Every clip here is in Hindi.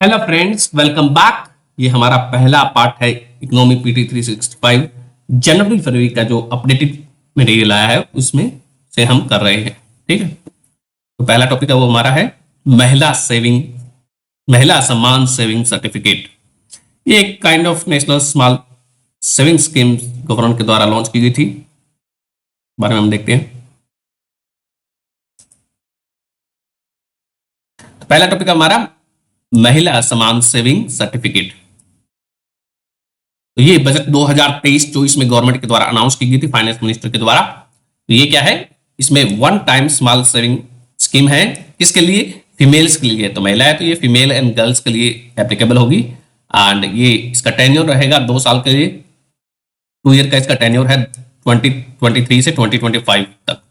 Hello friends, welcome back. ये हमारा पहला पार्ट है इकोनॉमी पीटी 365 जनवरी फरवरी का जो अपडेटेड मटेरियल आया है उसमें से हम कर रहे हैं। ठीक है, तो पहला टॉपिक है वो हमारा है महिला सम्मान सेविंग सर्टिफिकेट। ये एक kind of national small saving scheme government के द्वारा लॉन्च की गई थी, बारे में हम देखते हैं। तो पहला टॉपिक है हमारा महिला सम्मान सेविंग सर्टिफिकेट। तो ये बजट 2023-24 में गवर्नमेंट के द्वारा अनाउंस की गई थी, फाइनेंस मिनिस्टर के द्वारा। तो ये क्या है, इसमें one time small saving scheme है। किसके लिए? फीमेल्स के लिए। तो महिला है तो ये फीमेल एंड गर्ल्स के लिए एप्लीकेबल होगी। एंड ये इसका टेन्योर रहेगा 2 साल के लिए। 2 ईयर का इसका टेन्योर है 2023 से 2025 तक।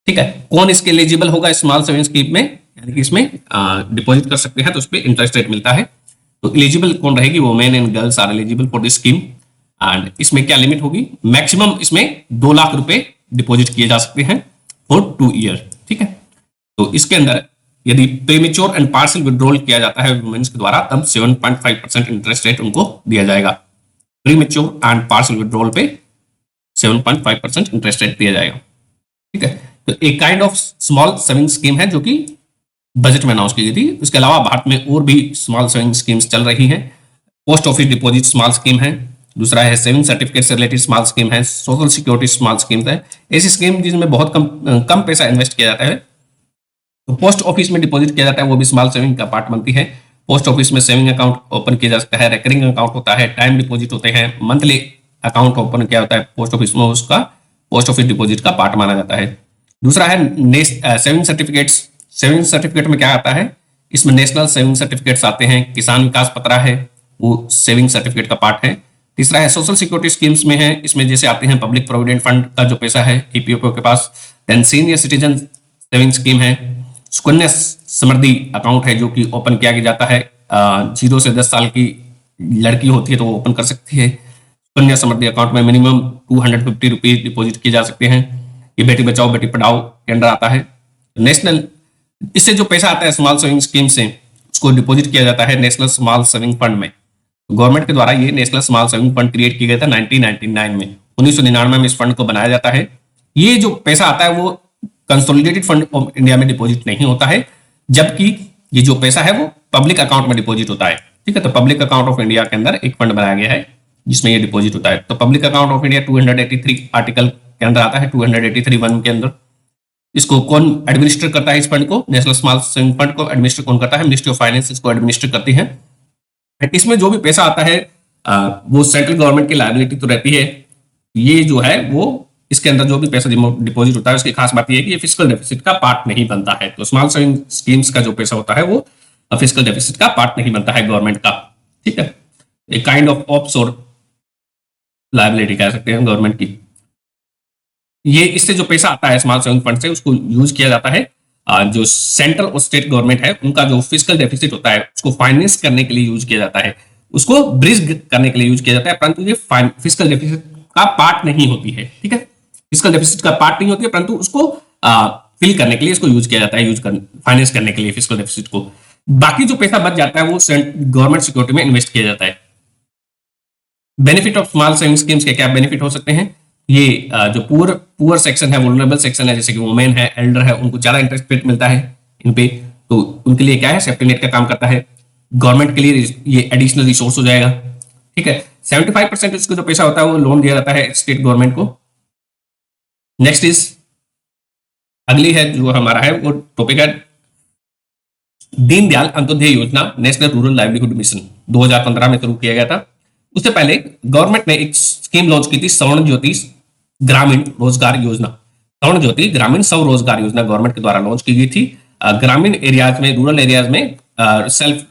ठीक है, कौन इसके एलिजिबल होगा स्मॉल सेविंग स्कीम में, यानी कि इसमें डिपॉजिट कर सकते हैं तो उस पर इंटरेस्ट रेट मिलता है। तो एलिजिबल कौन रहेगी? वो men and girls are eligible for this scheme. And इसमें क्या लिमिट होगी? मैक्सिमम इसमें 2 लाख रुपए डिपॉजिट किए जा सकते हैं फॉर 2 ईयर। ठीक है, तो इसके अंदर यदि प्रीमेच्योर एंड पार्शियल विड्रॉल किया जाता है वुमेन्स के द्वारा, तब 7.5% इंटरेस्ट रेट उनको दिया जाएगा। प्रीमेच्योर एंड पार्शियल विड्रॉल पे 7.5% इंटरेस्ट रेट दिया जाएगा। ठीक है, तो एक kind of small saving scheme है जो कि बजट में अनाउंस की गई थी। इसके अलावा भारत में और भी स्मॉल सेविंग स्कीम्स चल रही हैं। Post office deposit small scheme है, दूसरा है सेविंग सर्टिफिकेट से रिलेटेड स्मॉल स्कीम है, सोशल सिक्योरिटी स्मॉल स्कीम है। ऐसी स्कीम जिसमें बहुत कम पैसा इन्वेस्ट किया जाता है। तो पोस्ट ऑफिस में डिपॉजिट किया जाता है, वो भी स्मॉल सेविंग का पार्ट बनती है। पोस्ट ऑफिस में सेविंग अकाउंट ओपन किया जा सकता है, रेकरिंग अकाउंट होता है, टाइम डिपॉजिट होते हैं, मंथली अकाउंट ओपन किया होता है पोस्ट ऑफिस में, उसका पोस्ट ऑफिस डिपॉजिट का पार्ट माना जाता है। दूसरा है सेविंग सर्टिफिकेट्स। सेविंग सर्टिफिकेट में क्या आता है? इसमें नेशनल सेविंग सर्टिफिकेट्स आते हैं, किसान विकास पत्र है वो सेविंग सर्टिफिकेट का पार्ट है। तीसरा है सोशल सिक्योरिटी स्कीम्स में है, इसमें जैसे आते हैं पब्लिक प्रोविडेंट फंड का जो पैसा है ईपीएफओ के पास, then senior citizen saving scheme है, सुकन्या समृद्धि अकाउंट है जो कि ओपन किया जाता है 0 से 10 साल की लड़की होती है तो वो ओपन कर सकती है। सुकन्या समृद्धि अकाउंट में मिनिमम 250 रुपीज डिपॉजिट किए जा सकते हैं। ये बेटी बचाओ बेटी पढ़ाओ के अंडर आता है। नेशनल, इससे जो पैसा आता है स्मॉल सेविंग स्कीम से, उसको डिपॉजिट किया जाता है नेशनल स्मॉल सेविंग फंड में। गवर्नमेंट के द्वारा ये national small saving fund create किया गया था 1999 में। 1999 में इस फंड को बनाया जाता है। ये जो पैसा आता है वो कंसोलिडेटेड फंड ऑफ इंडिया में डिपॉजिट नहीं होता है, जबकि ये जो पैसा है वो पब्लिक अकाउंट में डिपॉजिट होता है। ठीक है, तो पब्लिक अकाउंट ऑफ इंडिया के अंदर एक फंड बनाया गया है जिसमें ये डिपॉजिट होता है। तो public account of India 283 article के अंदर आता है, 283(1) के अंदर। इसको कौन एडमिनिस्टर करता है? इस फंड को, नेशनल स्मॉल सेविंग फंड को एडमिनिस्टर कौन करता है? मिनिस्ट्री ऑफ फाइनेंस इसको एडमिनिस्टर करती है। इसमें जो भी पैसा आता है वो सेंट्रल गवर्नमेंट की लायबिलिटी तो रहती है। ये जो है वो इसके अंदर जो भी पैसा डिपॉजिट होता है उसकी खास बात यह है कि ये फिस्कल डेफिसिट का पार्ट नहीं बनता है। तो स्मॉल सेविंग स्कीम्स का जो पैसा होता है वो फिस्कल डेफिसिट का पार्ट नहीं बनता है गवर्नमेंट का। ठीक है, एक काइंड ऑफ ऑफशोर लायबिलिटी कह सकते हैं गवर्नमेंट की। ये इससे जो पैसा आता है स्मॉल सेविंग फंड से, उसको यूज किया जाता है जो सेंट्रल और स्टेट गवर्नमेंट है उनका जो फिस्कल डेफिसिट होता है उसको फाइनेंस करने के लिए यूज किया जाता है, उसको ब्रिज करने के लिए यूज किया जाता है, परंतु ये फिस्कल डेफिसिट का पार्ट नहीं होती है। ठीक है, फिस्कल डेफिसिट का पार्ट नहीं होती है, परंतु उसको फिल करने के लिए इसको यूज किया जाता है, फाइनेंस करने के लिए फिस्कल डेफिसिट को। बाकी जो पैसा बच जाता है वो गवर्नमेंट सिक्योरिटी में इन्वेस्ट किया जाता है। Benefit of small saving schemes के क्या बेनिफिट हो सकते हैं? ये जो पुअर सेक्शन है, वुलनरेबल सेक्शन है, जैसे कि वुमेन है, एल्डर है, उनको ज्यादा इंटरेस्ट रेट मिलता है इन पे, तो उनके लिए क्या है, सेफ्टी नेट का काम करता है। गवर्नमेंट के लिए ये एडिशनल रिसोर्स हो जाएगा। ठीक है, 75% इसका जो पैसा होता है वो लोन दिया जाता है स्टेट गवर्नमेंट को। नेक्स्ट इज, अगली है जो हमारा है वो टॉपिक है दीनदयाल अंत्योदय योजना, नेशनल रूरल लाइवलीहुड मिशन 2015 में शुरू किया गया था। उससे पहले गवर्नमेंट ने एक स्कीम लॉन्च की थी, स्वर्ण ज्योति ग्रामीण रोजगार योजना। स्वर्ण ज्योति ग्रामीण स्व रोजगार योजना गवर्नमेंट के द्वारा लॉन्च की गई थी ग्रामीण एरियाज में, रूरल एरियाज में सेल्फ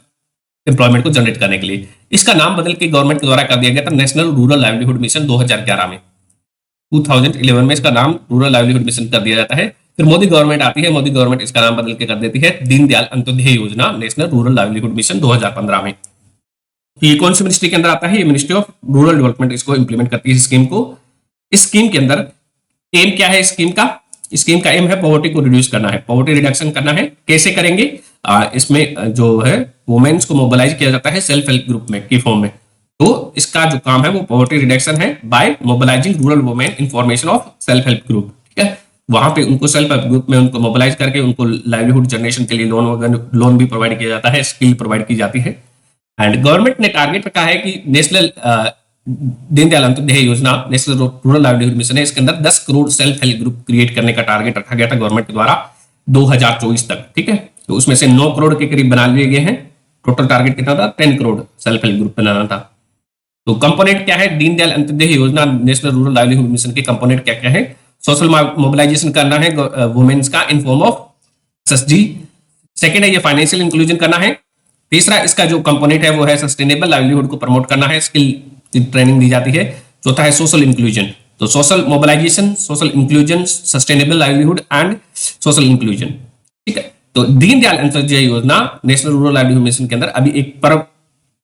एम्प्लॉयमेंट को जनरेट करने के लिए। इसका नाम बदल के गवर्नमेंट के द्वारा कर दिया गया था नेशनल रूरल लाइवलीहुड मिशन 2011 में। 2011 में इसका नाम रूरल लाइवलीहुड मिशन कर दिया जाता है। फिर मोदी गवर्नमेंट आती है, मोदी गवर्नमेंट इसका नाम बदल के कर देती है दीनदयाल अंत्योदय योजना, नेशनल रूरल लाइवलीहुड मिशन 2015 में। ये कौन सी मिनिस्ट्री के अंदर आता है? ये मिनिस्ट्री ऑफ रूरल डेवलपमेंट इसको इंप्लीमेंट करती है इस स्कीम को। इस स्कीम के अंदर एम क्या है? स्कीम का एम है पॉवर्टी को रिड्यूस करना है, पॉवर्टी रिडक्शन करना है। कैसे करेंगे? इसमें जो है वुमेन्स को मोबिलाइज किया जाता है सेल्फ हेल्प ग्रुप में की फॉर्म में। तो इसका जो काम है वो पॉवर्टी रिडक्शन है by mobilising rural women in formation of self help group, ठीक है। वहां पे उनको सेल्फ हेल्प ग्रुप में उनको मोबिलाइज करके उनको लाइवलीहुड जनरेशन के लिए लोन भी प्रोवाइड किया जाता है, स्किल प्रोवाइड की जाती है। एंड गवर्नमेंट ने टारगेट रखा है कि नेशनल दीनदयाल अंत्योदय योजना, नेशनल रूरल लाइवलीहुड मिशन है, इसके अंदर 10 crore self help group create करने का टारगेट रखा गया था गवर्नमेंट के द्वारा 2024 तक, ठीक है। तो उसमें से 9 करोड़ के करीब बना लिए गए हैं। टोटल टारगेट कितना था? 10 करोड़ सेल्फ हेल्प ग्रुप बनाना था। तो कंपोनेंट क्या है दीनदयाल अंत्योदय योजना नेशनल रूरल लाइवलीहुड मिशन के? कंपोनेंट क्या क्या है? सोशल मोबिलाइजेशन करना है वुमेन्स का in form of SSG. Second है ये फाइनेंशियल इंक्लूजन करना है। तीसरा इसका जो कंपोनेंट है वो है सस्टेनेबल लाइवलीहुड को प्रमोट करना है, स्किल की ट्रेनिंग दी जाती है। चौथा है सोशल इंक्लूजन। तो social mobilisation, social inclusion, sustainable livelihood and social inclusion, ठीक है। तो दीनदयाल अंत्योदय योजना नेशनल रूरल लाइवलीहुड मिशन के अंदर अभी एक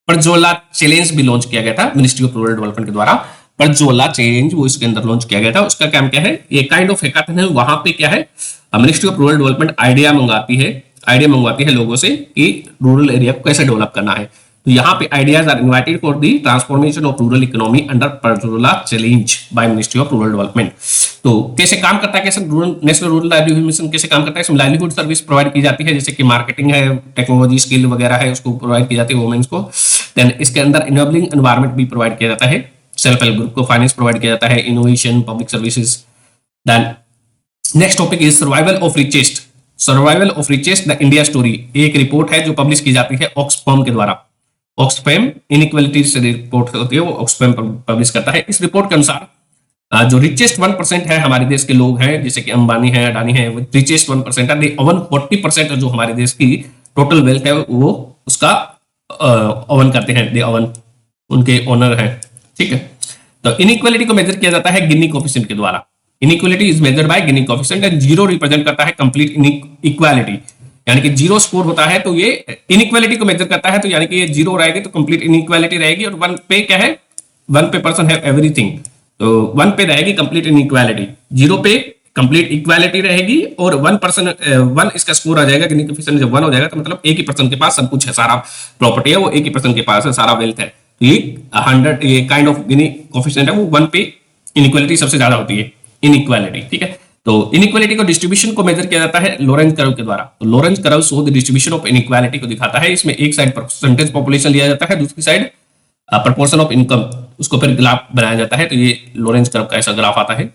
प्रज्वला चैलेंज भी लॉन्च किया गया था मिनिस्ट्री ऑफ रूरल डेवलपमेंट के द्वारा। प्रज्वला चैलेंज वो इसके अंदर लॉन्च किया गया था। उसका काम क्या है? ये काइंड ऑफ हैकाथन है। वहां पे क्या है, ministry of rural development idea मंगवाती है लोगों से कि रूरल एरिया को कैसे डेवलप करना है। तो यहाँ पे ideas are invited for the transformation of rural economy under Prajwala challenge by ministry of rural development. तो कैसे काम करता है, कैसे नेशनल रूरल लाइवलीहुड मिशन कैसे काम करता है? इसमें लाइवलीहुड सर्विस प्रोवाइड की जाती है, जैसे कि मार्केटिंग है, टेक्नोलॉजी स्किल वगैरह है, उसको प्रोवाइड की जाती है वुमेन्स को। देन इसके अंदर इनेबलिंग एनवायरमेंट भी प्रोवाइड किया जाता है, सेल्फ हेल्प ग्रुप को फाइनेंस प्रोवाइड किया जाता है, innovation, public services. Then next topic is survival of richest. Survival of richest the India story, एक रिपोर्ट है जो पब्लिश की जाती है ऑक्सफैम के द्वारा। ऑक्सफैम इनइक्वालिटी से रिपोर्ट होती है, वो ऑक्सफैम पब्लिश करता है। इस रिपोर्ट के अनुसार जो रिचेस्ट 1% है हमारे देश के लोग हैं, जैसे कि अंबानी है, अडानी है, वो रिचेस्ट 1% है। दे ओवन 40% जो हमारे देश की टोटल वेल्थ है वो उसका ओवन करते हैं, दे ओवन, उनके ओनर है, ठीक है। तो इनइक्वालिटी को मेजर किया जाता है गिनी कोफिशिएंट के द्वारा। Inequality is measured by Guinea coefficient and zero represent करता है कंप्लीट इक्वालिटी, यानी कि जीरो स्कोर होता है तो ये इनइक्वालिटी को मेजर करता है, तो यानी कि ये जीरो रहेगी तो कंप्लीट इनइक्वालिटी रहेगी। और 1 पे क्या है? 1 पे पर्सन है एवरीथिंग, तो 1 पे रहेगी कंप्लीट इनइक्वालिटी, 0 पे कंप्लीट इक्वालिटी रहेगी, और 1 इसका स्कोर आ जाएगा। गिनी कोफिशिएंट जब 1 हो जाएगा तो मतलब एक ही पर्सन के पास सब कुछ है, सारा प्रॉपर्टी है वो एक ही पर्सन के पास है, सारा वेल्थ है। तो ये 100 ये काइंड ऑफ गिनी कोफिशिएंट है, वो 1 पे इनइक्वालिटी सबसे ज्यादा होती है, इनइक्वालिटी, ठीक है। तो इनइक्वालिटी को डिस्ट्रीब्यूशन को मेजर किया जाता है लोरेंज कर्व के द्वारा। तो Lorentz curve show the distribution of inequality को दिखाता है। इसमें एक साइड परसेंटेज पॉपुलेशन लिया जाता है, दूसरी साइड प्रोपोर्शन ऑफ इनकम, उसको फिर ग्राफ बनाया जाता है। तो ये लोरेंज कर्व का ऐसा ग्राफ आता है,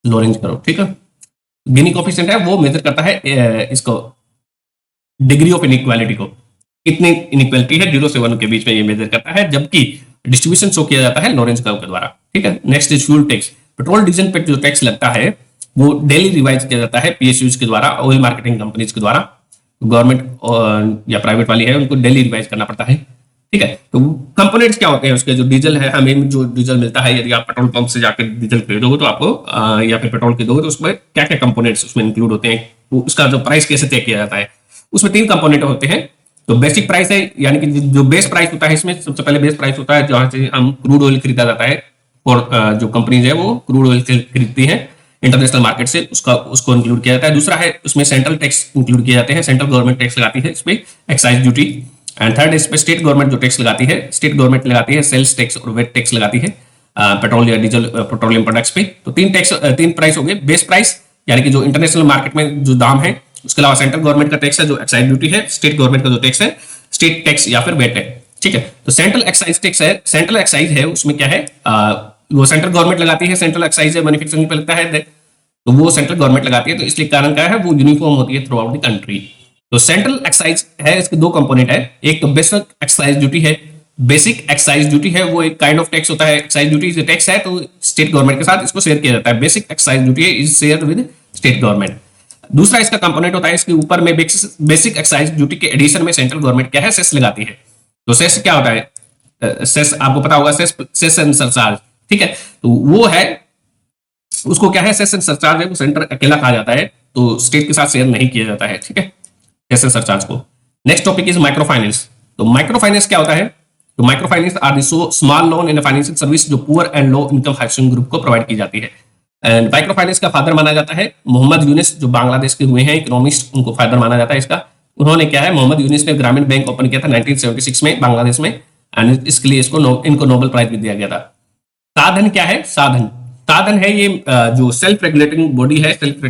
लोरेंज कर्व, ठीक है। गिनी कोफिशिएंट है वो मेजर करता है इसको डिग्री ऑफ इनइक्वालिटी को, कितनी इनइक्वालिटी है 0 से 1 के बीच में ये मेजर करता है, जबकि डिस्ट्रीब्यूशन शो किया जाता है लोरेंज कर्व के द्वारा, ठीक है। Next is fuel tax. Petrol diesel पे जो टैक्स लगता है वो डेली रिवाइज किया जाता है पीएसयूज के द्वारा, ऑयल मार्केटिंग कंपनीज के द्वारा। गवर्नमेंट या प्राइवेट वाली है उनको डेली रिवाइज करना पड़ता है, ठीक है। तो कंपोनेंट्स क्या होते हैं उसके? जो डीजल है, हमें जो डीजल मिलता है, यदि आप पेट्रोल पंप से जाकर डीजल खरीदोगे तो आपको या फिर पेट्रोल खरीदोगे तो उसमें क्या क्या कंपोनेंट्स उसमें इंक्लूड होते हैं, तो उसका जो प्राइस कैसे तय किया जाता है? उसमें 3 कंपोनेंट होते हैं। तो बेसिक प्राइस है, यानी कि जो बेस प्राइस होता है, इसमें सबसे पहले बेस प्राइस होता है जहां से हम क्रूड ऑयल खरीदा जाता है, और जो कंपनीज है वो क्रूड ऑयल खरीदती है इंटरनेशनल मार्केट से, उसको इंक्लूड किया जाता है। दूसरा है उसमें सेंट्रल टैक्स इंक्लूड किए जाते हैं, सेंट्रल गवर्नमेंट टैक्स लगाती है इसमें, एक्साइज ड्यूटी। एंड थर्ड इस पे स्टेट गवर्नमेंट जो टैक्स लगाती है, स्टेट गवर्नमेंट लगाती है सेल्स टैक्स और वेट टैक्स लगाती है पेट्रोल या डीजल पेट्रोलियम प्रोडक्ट्स पे। तो 3 प्राइस हो गए। बेस प्राइस यानी कि जो इंटरनेशनल मार्केट में जो दाम है, उसके अलावा सेंट्रल गवर्नमेंट का टैक्स है जो एक्साइज ड्यूटी है, स्टेट गवर्नमेंट का जो टैक्स है स्टेट टैक्स या फिर वेट है, ठीक है। तो सेंट्रल एक्साइज टैक्स है, सेंट्रल एक्साइज है उसमें क्या है, वो सेंट्रल गवर्नमेंट लगाती है। सेंट्रल एक्साइज है मैन्युफैक्चरिंग पे लगता है, तो वो सेंट्रल गवर्नमेंट लगाती है। तो इसलिए कारण क्या है, वो यूनिफॉर्म होती है थ्रू आउट द कंट्री। तो सेंट्रल एक्साइज है, इसके 2 कंपोनेंट है। एक तो बेसिक एक्साइज ड्यूटी है, बेसिक एक्साइज ड्यूटी है वो एक काइंड ऑफ टैक्स होता है। एक्साइज ड्यूटी जो टैक्स है तो स्टेट गवर्नमेंट के साथ इसको शेयर किया जाता है। बेसिक एक्साइज ड्यूटी है is share with state government. दूसरा इसका कंपोनेंट होता है, इसके ऊपर में बेसिक एक्साइज ड्यूटी के एडिशन में सेंट्रल गवर्नमेंट क्या है, सेस लगाती है। तो सेस क्या होता है? सेस आपको पता होगा, सेस एंड सरचार्ज, ठीक है। तो वो है, उसको क्या है, सेस एंड सरचार्ज है वो सेंटर अकेला कहा जाता है, तो स्टेट के साथ शेयर नहीं किया जाता है, ठीक है, सेस एंड सरचार्ज को। Next topic is micro finance. तो माइक्रो फाइनेंस क्या होता है? तो micro finance are the small loan in financial service जो poor and low income housing group को प्रोवाइड की जाती है। एंड माइक्रो फाइनेंस का फादर माना जाता है मोहम्मद यूनिस, जो बांग्लादेश के हुए हैं इकोनॉमिस्ट, उनको फादर माना जाता है इसका। उन्होंने क्या है, मोहम्मद यूनिस ने ग्रामीण बैंक ओपन किया था 1976 में बांग्लादेश में, एंड इसके लिए इनको नोबेल प्राइज भी दिया गया था। साधन क्या है? साधन साधन है ये जो सेल्फ रेगुलेटिंग बॉडी है, सेल्फ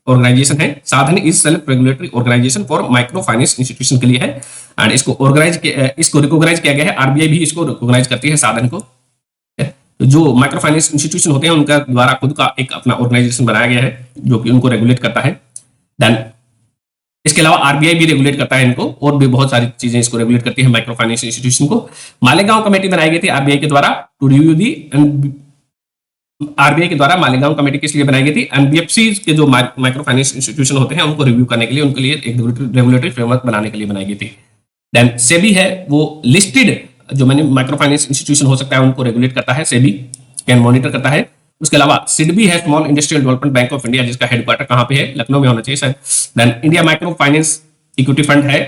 ऑर्गेनाइजेशन है। Sadhan is self regulatory organisation for micro finance institution के लिए है, एंड इसको रिकॉग्नाइज किया गया है। आरबीआई भी इसको रिकॉग्नाइज करती है साधन को। तो जो माइक्रो फाइनेंस इंस्टीट्यूशन होते हैं उनका द्वारा खुद का एक अपना ऑर्गेनाइजेशन बनाया गया है जो कि उनको रेगुलेट करता है। देन इसके अलावा आरबीआई भी रेगुलेट करता है इनको, और भी बहुत सारी चीजें इसको रेगुलेट करती है माइक्रो फाइनेंस इंस्टीट्यूशन को। मालेगांव कमेटी बनाई गई थी आरबीआई के द्वारा टू रिव्यू दी, आरबीआई के द्वारा मालेगांव कमेटी किस लिए बनाई गई थी? एनबीएफसी के जो माइक्रो फाइनेंस इंस्टीट्यूशन होते हैं उनको रिव्यू करने के लिए, उनके लिए एक रेगुलेटरी फ्रेमवर्क बनाने के लिए बनाई गई थी। देन सेबी है, वो लिस्टेड जो मैंने माइक्रो फाइनेंस इंस्टीट्यूशन हो सकता है उनको रेगुलेट करता है, सेबी कैन मॉनिटर करता है। उसके अलावा सिडबी है, small industrial development bank of India, जिसका हेडक्वार्टर कहां पे है? लखनऊ में होना चाहिए शायद। Then India micro finance equity fund है,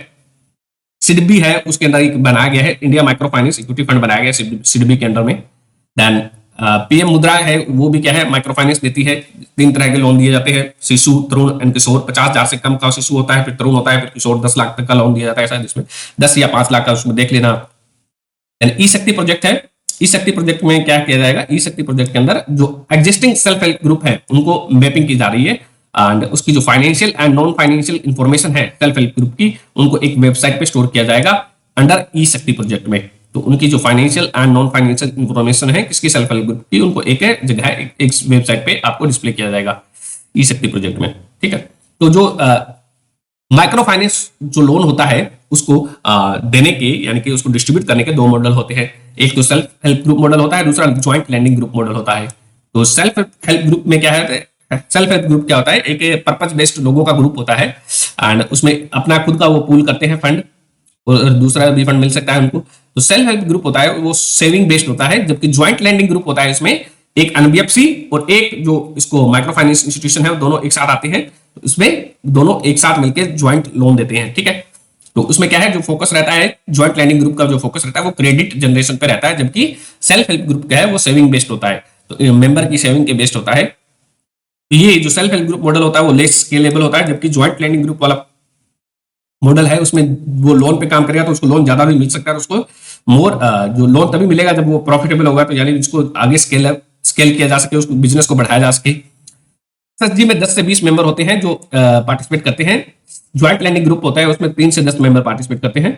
सिडबी है, उसके अंदर एक बनाया गया है, India micro finance equity fund बनाया गया है सिडबी के अंडर में। देन पीएम मुद्रा है, वो भी क्या है, माइक्रो फाइनेंस देती है। 3 तरह के लोन दिए जाते हैं, शिशु, तरुण एंड किशोर। 50,000 से कम का शिशु होता है, फिर तरुण होता है, फिर किशोर। 10 लाख तक का लोन दिया जाता है शायद इसमें, 10 या 5 लाख का, उसमें देख लेना। ई शक्ति प्रोजेक्ट है, ई शक्ति प्रोजेक्ट में क्या किया जाएगा? ई शक्ति प्रोजेक्ट के अंदर जो एग्जिस्टिंग सेल्फ हेल्प ग्रुप है उनको मैपिंग की जा रही है, एंड उसकी जो financial and non financial information है सेल्फ हेल्प ग्रुप की, उनको एक वेबसाइट पे स्टोर किया जाएगा अंडर ई शक्ति प्रोजेक्ट में। तो उनकी जो financial and non financial information है किसकी? सेल्फ हेल्प ग्रुप की, उनको एक जगह एक वेबसाइट पे आपको डिस्प्ले किया जाएगा ई शक्ति प्रोजेक्ट में। ठीक है, तो जो माइक्रो फाइनेंस जो लोन होता है उसको देने के, यानी कि उसको डिस्ट्रीब्यूट करने के 2 मॉडल होते हैं। एक तो सेल्फ हेल्प ग्रुप मॉडल होता है, दूसरा ज्वाइंट लैंडिंग ग्रुप मॉडल होता है। तो सेल्फ हेल्प ग्रुप में क्या है? सेल्फ हेल्प ग्रुप क्या होता है? एक पर्पज बेस्ड लोगों का ग्रुप होता है, एंड उसमें अपना खुद का वो पूल करते हैं फंड, और दूसरा भी फंड मिल सकता है उनको। तो सेल्फ हेल्प ग्रुप होता है वो सेविंग बेस्ड होता है, जबकि ज्वाइंट लैंडिंग ग्रुप होता है, इसमें एक एनबीएफसी और एक जो इसको माइक्रो फाइनेंस इंस्टीट्यूशन है, दोनों एक साथ आते हैं। तो इसमें दोनों एक साथ मिलकर ज्वाइंट लोन देते हैं। ठीक है, तो उसमें क्या है, जो फोकस रहता है ज्वाइंट लैंडिंग ग्रुप का, जो फोकस रहता है वो क्रेडिट जनरेशन पे रहता है, जबकि सेल्फ हेल्प ग्रुप क्या है, वो सेविंग बेस्ड होता है, तो मेंबर की सेविंग के बेस्ड होता है। ये जो सेल्फ हेल्प ग्रुप मॉडल होता है वो लेस स्केलेबल होता है, जबकि ज्वाइंट लैंडिंग ग्रुप वाला मॉडल है उसमें वो लोन पे काम करेगा तो उसको लोन ज्यादा भी मिल सकता है, उसको मोर जो लोन तभी मिलेगा जब वो प्रॉफिटेबल होगा, तो यानी उसको आगे स्केल किया जा सके, उसको बिजनेस को बढ़ाया जा सके। एसएचजी में 10 से 20 मेंबर होते हैं जो पार्टिसिपेट करते हैं। ज्वाइंट लैंडिंग ग्रुप होता है उसमें 3 से 10 मेंबर पार्टिसिपेट करते हैं,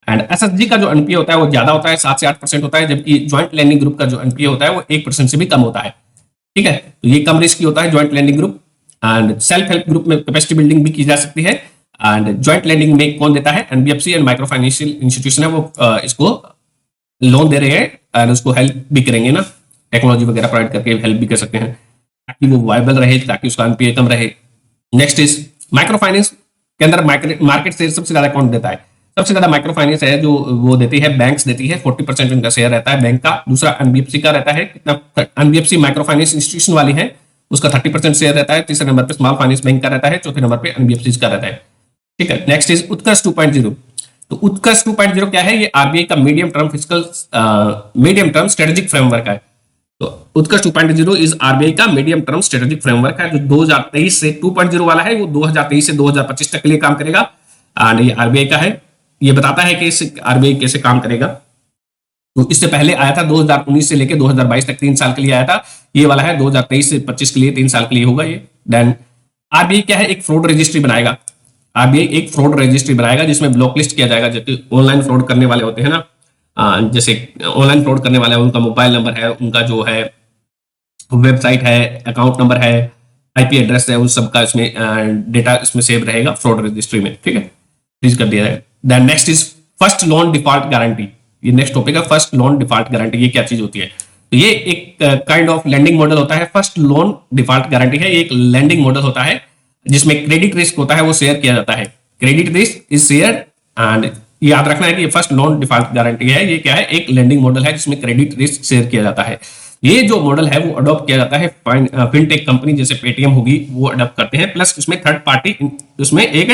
एंड एसएचजी का जो एनपीए होता है वो ज्यादा होता है, 7 से 8% होता है, जबकि ज्वाइंट लैंडिंग ग्रुप का जो एनपीए होता है वो 1% से भी कम होता है। ठीक है, तो ये कम रिस्क होता है joint lending group. And self help group में कैपेसिटी बिल्डिंग भी की जा सकती है, एंड ज्वाइंट लैंडिंग में कौन देता है? NBFC and micro financial institution है, वो इसको लोन दे रहे हैं एंड उसको हेल्प भी करेंगे ना, टेक्नोलॉजी वगैरह प्रोवाइड करके हेल्प भी कर सकते हैं ताकि वो वायबल रहे, ताकि उसका एनपीए कम रहे। नेक्स्ट इज माइक्रो फाइनेंस के अंदर मार्केट शेयर सबसे ज्यादा कौन देता है? सबसे ज्यादा माइक्रो फाइनेंस है जो वो देती है, बैंक्स देती है, 40% उनका शेयर रहता है बैंक का। दूसरा एनबीएफसी का रहता है, कितना? एनबीएफसी माइक्रो फाइनेंस इंस्टीट्यूशन वाली है उसका 30% शेयर रहता है। तीसरे नंबर पे स्मॉल फाइनेंस बैंक का रहता है, चौथे नंबर पे एनबीएफसी का रहता है। ठीक है, नेक्स्ट इज उत्कर्ष 2.0। तो उत्कर्ष 2.0 क्या है? ये आरबीआई का मीडियम टर्म स्ट्रेटेजिक फ्रेमवर्क है। तो उत्कर्ष 2.0 इज आरबीआई का मीडियम टर्म स्ट्रेटेजिक फ्रेमवर्क है, जो 2023 से 2.0 वाला है वो 2023 से 2025 तक के लिए काम करेगा। एंड ये आरबीआई का है, ये बताता है कि आरबीआई कैसे काम करेगा। तो इससे पहले आया था 2019 से लेकर 2022 तक 3 साल के लिए आया था, ये वाला है 2023 से 25 के लिए 3 साल के लिए होगा ये। देन आरबीआई क्या है, एक फ्रॉड रजिस्ट्री बनाएगा। आरबीआई एक फ्रॉड रजिस्ट्री बनाएगा जिसमें ब्लॉक लिस्ट किया जाएगा, जबकि ऑनलाइन फ्रॉड करने वाले होते हैं ना, जैसे ऑनलाइन फ्रॉड करने वाले उनका मोबाइल नंबर है, उनका जो है वेबसाइट है, अकाउंट नंबर है, आईपी एड्रेस है, उन सबका इसमें डेटा इसमें सेव रहेगा फ्रॉड रजिस्ट्री में। ठीक है, फ्रीज कर दिया है। Then next is first loan default guarantee. ये नेक्स्ट टॉपिक है, फर्स्ट लोन डिफॉल्ट गारंटी। ये क्या चीज होती है? तो ये एक काइंड ऑफ लैंडिंग मॉडल होता है। फर्स्ट लोन डिफॉल्ट गारंटी है, ये एक लैंडिंग मॉडल होता है जिसमें क्रेडिट रिस्क होता है वो शेयर किया जाता है। Credit risk is share, and याद रखना है कि ये फर्स्ट लोन डिफॉल्ट गारंटी है, ये क्या है? एक लैंडिंग मॉडल है जिसमें क्रेडिट रिस्क शेयर किया जाता है। ये जो मॉडल है वो अडॉप्ट किया जाता है फिनटेक कंपनी जैसे पेटीएम होगी वो अडॉप्ट करते हैं, प्लस उसमें थर्ड पार्टी, उसमें एक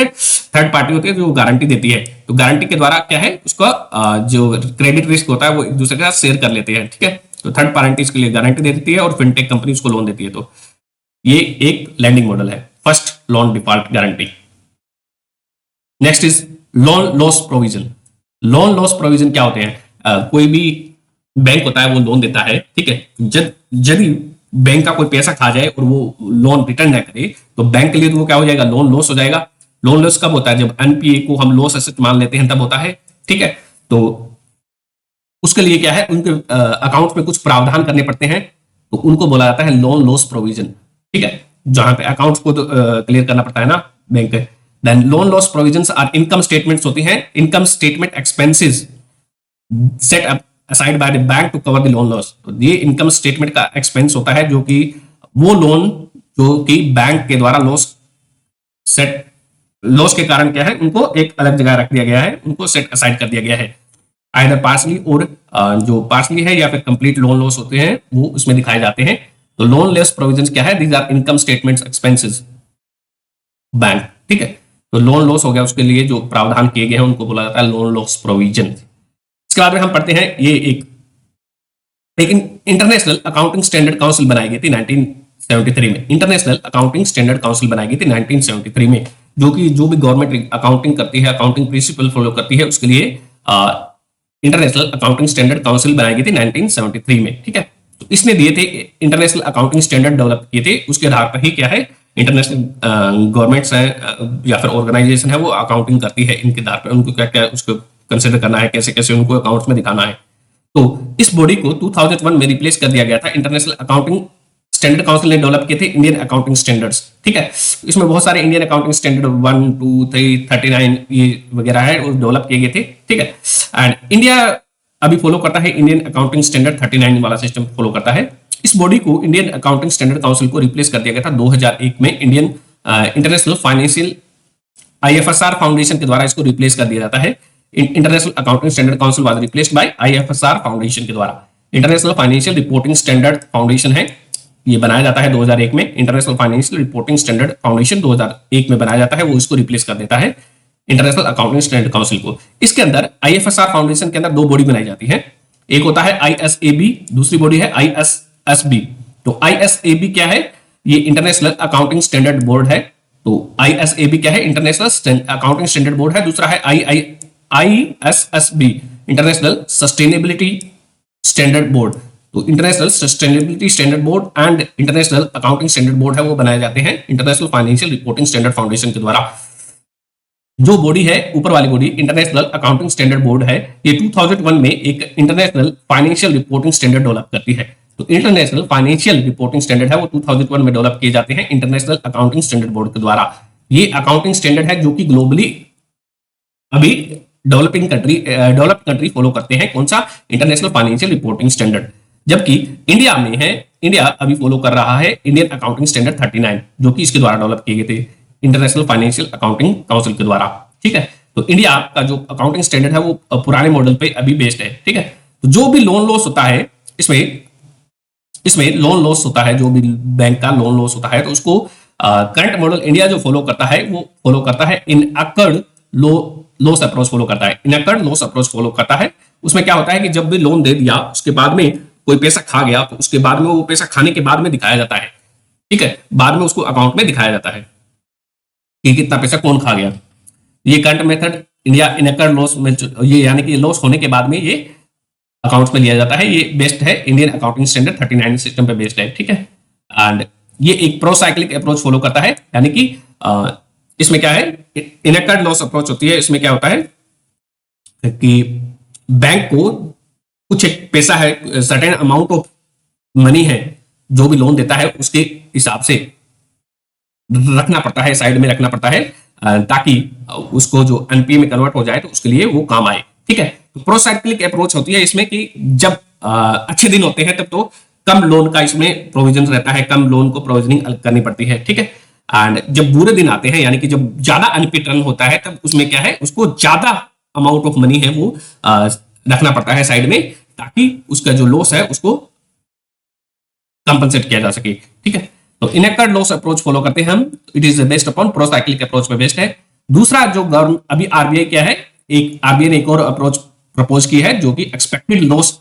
थर्ड पार्टी होती है जो गारंटी देती है। तो गारंटी के द्वारा क्या है, उसका जो क्रेडिट रिस्क होता है वो एक दूसरे के साथ शेयर कर लेते हैं। ठीक है, तो थर्ड पार्टी इसके लिए गारंटी दे देती है और फिनटेक कंपनी उसको लोन देती है। तो ये एक लैंडिंग मॉडल है, first loan default guarantee. Next is loan loss provision. Loan loss provision क्या होते हैं? कोई भी बैंक होता है वो लोन देता है, ठीक है। जब यदि बैंक का कोई पैसा खा जाए और वो लोन रिटर्न ना करे तो बैंक के लिए तो वो क्या हो जाएगा? लोन लॉस हो जाएगा। लोन लॉस कब होता है? जब एनपीए को हम लॉस एसेट मान लेते हैं तब होता है, ठीक है। तो उसके लिए क्या है, उनके अकाउंट में कुछ प्रावधान करने पड़ते हैं, तो उनको बोला जाता है लोन लॉस प्रोविजन, ठीक है। जहां पे अकाउंट्स को क्लियर करना पड़ता है ना bank. Then loan loss provisions are income statements होती हैं, income statement expenses set up aside by the bank to cover the loan loss. तो ये इनकम स्टेटमेंट का एक्सपेंस होता है जो कि वो लोन जो कि बैंक के द्वारा लॉस के कारण क्या है, उनको एक अलग जगह रख दिया गया है, उनको सेट असाइड कर दिया गया है। आइदर पार्सली और जो पार्सली है या फिर कंप्लीट लोन लॉस होते हैं वो उसमें दिखाए जाते हैं। तो लोन लेस प्रोविजंस क्या है? These are income statements expenses bank, ठीक है। तो लोन लॉस हो गया, उसके लिए जो प्रावधान किए गए हैं उनको बोला जाता है लोन लॉस प्रोविजन। इसके बाद में हम पढ़ते हैं ये एक इंटरनेशनल अकाउंटिंग स्टैंडर्ड काउंसिल बनाई गई थी 1973 में। इंटरनेशनल अकाउंटिंग स्टैंडर्ड काउंसिल बनाई गई थी 1973 में, जो कि जो भी गवर्नमेंट अकाउंटिंग करती है, अकाउंटिंग प्रिंसिपल फॉलो करती है, उसके लिए इंटरनेशनल अकाउंटिंग स्टैंडर्ड काउंसिल बनाई गई थी 1973 में, ठीक है। तो इसने दिए थे इंटरनेशनल अकाउंटिंग स्टैंडर्ड डेवलप किए थे, उसके आधार पर ही क्या है इंटरनेशनल गवर्नमेंट्स है या फिर ऑर्गेनाइजेशन है वो अकाउंटिंग करती है, इनके आधार पर उनको क्या क्या उसको कंसिडर करना है, कैसे कैसे उनको अकाउंट्स में दिखाना है। तो इस बॉडी को 2001 में रिप्लेस कर दिया गया था। इंटरनेशनल अकाउंटिंग स्टैंडर्ड काउंसिल ने डेवलप किए थे इंडियन अकाउंटिंग स्टैंडर्ड्स, ठीक है। इसमें बहुत सारे इंडियन अकाउंटिंग स्टैंडर्ड 1, 2, 3, 39 ये वगैरह है वो डेवलप किए गए थे, ठीक है। एंड इंडिया अभी फॉलो करता है इंडियन अकाउंटिंग स्टैंडर्ड 39 वाला सिस्टम फॉलो करता है। इस बॉडी को इंडियन अकाउंटिंग स्टैंडर्ड काउंसिल को रिप्लेस कर दिया गया था 2001 में Indian international financial IFSR foundation के द्वारा इसको रिप्लेस कर दिया जाता है। International accounting standard council was replaced by IFSR foundation के द्वारा। International financial reporting standard foundation है, ये बनाया जाता है 2001 में। International financial reporting standard foundation 2001 में बनाया जाता है, वो इसको रिप्लेस कर देता है इंटरनेशनल अकाउंटिंग स्टैंडर्ड काउंसिल को। इसके अंदर आईएफएसआर फाउंडेशन के अंदर दो बॉडी बनाई जाती है, एक होता है आईएसएबी, दूसरी बॉडी है आईएसएसबी। तो आईएसएबी क्या है? ये इंटरनेशनल अकाउंटिंग स्टैंडर्ड बोर्ड है। तो आईएसएबी क्या है? इंटरनेशनल अकाउंटिंग स्टैंडर्ड बोर्ड है। दूसरा है ISSB, international sustainability standard board. तो international sustainability standard board and international accounting standard board है वो बनाए जाते हैं international financial reporting standard foundation के द्वारा। जो बॉडी है ऊपर वाली body international accounting standard board है, ये 2001 में एक international financial reporting standard develop करती है। तो इंटरनेशनल फाइनेंशियल रिपोर्टिंग स्टैंडर्ड है वो 2001 में डेवलप किए जाते हैं इंटरनेशनल अकाउंटिंग स्टैंडर्ड बोर्ड के द्वारा। ये अकाउंटिंग स्टैंडर्ड है जो कि ग्लोबली अभी डेवलप्ड कंट्री फॉलो करते हैं। कौन सा? International financial reporting standard. जबकि इंडिया में है, इंडिया अभी फॉलो कर रहा है इंडियन अकाउंटिंग स्टैंडर्ड 39, जो कि इसके द्वारा डेवलप किए गए थे इंटरनेशनल फाइनेंशियल अकाउंटिंग काउंसिल के द्वारा, ठीक है। तो इंडिया का जो अकाउंटिंग स्टैंडर्ड है वो पुराने मॉडल पे अभी बेस्ड है, ठीक है। तो जो भी लोन लॉस होता है इसमें लोन लॉस होता है, जो भी बैंक का लोन लॉस होता है, तो उसको करंट मॉडल इंडिया जो फॉलो करता है वो फॉलो करता है इनअकर्ड लॉस अप्रोच फॉलो करता है। इनअकर्ड लॉस अप्रोच फॉलो करता है। उसमें क्या होता है कि जब भी लोन दे दिया उसके बाद में कोई पैसा खा गया तो उसके बाद में वो पैसा खाने के बाद में दिखाया जाता है, ठीक है। बाद में उसको अकाउंट में दिखाया जाता है कि कितना पैसा कौन खा गया। ये करंट मेथड इंडिया इनअकर्ड लॉस में, ये यानी कि लॉस होने के बाद में ये अकाउंट्स में लिया जाता है। ये बेस्ड है इंडियन अकाउंटिंग स्टैंडर्ड 39 सिस्टम पे बेस्ड है, ठीक है। एंड ये एक प्रोसाइक्लिक अप्रोच फॉलो करता है, यानी कि इसमें क्या है, इनअकर्ड लॉस अप्रोच होती है। इसमें क्या होता है कि बैंक को कुछ एक पैसा है, सर्टेन अमाउंट ऑफ मनी है, जो भी लोन देता है उसके हिसाब से रखना पड़ता है, साइड में रखना पड़ता है, ताकि उसको जो एनपीए में कन्वर्ट हो जाए तो उसके लिए वो काम आए, ठीक है। तो प्रोसाइक्लिक अप्रोच होती है इसमें कि जब अच्छे दिन होते हैं तब तो कम लोन का इसमें प्रोविजन रहता है, कम लोन को प्रोविजनिंग करनी पड़ती है, ठीक है। एंड जब बुरे दिन आते हैं, यानी कि जब ज्यादा अनपेड रन होता है, तब उसमें क्या है, उसको ज्यादा अमाउंट ऑफ मनी है वो रखना पड़ता है साइड में, ताकि उसका जो लॉस है उसको कंपनसेट किया जा सके, ठीक है। तो इनअकर्ड लॉस अप्रोच फॉलो करते हैं हम। It is based upon procyclical approach पे बेस्ड है। दूसरा जो गवर्नमेंट अभी आरबीआई क्या है, एक आरबीआई ने एक और अप्रोच प्रपोज की है जो कि एक्सपेक्टेड लॉस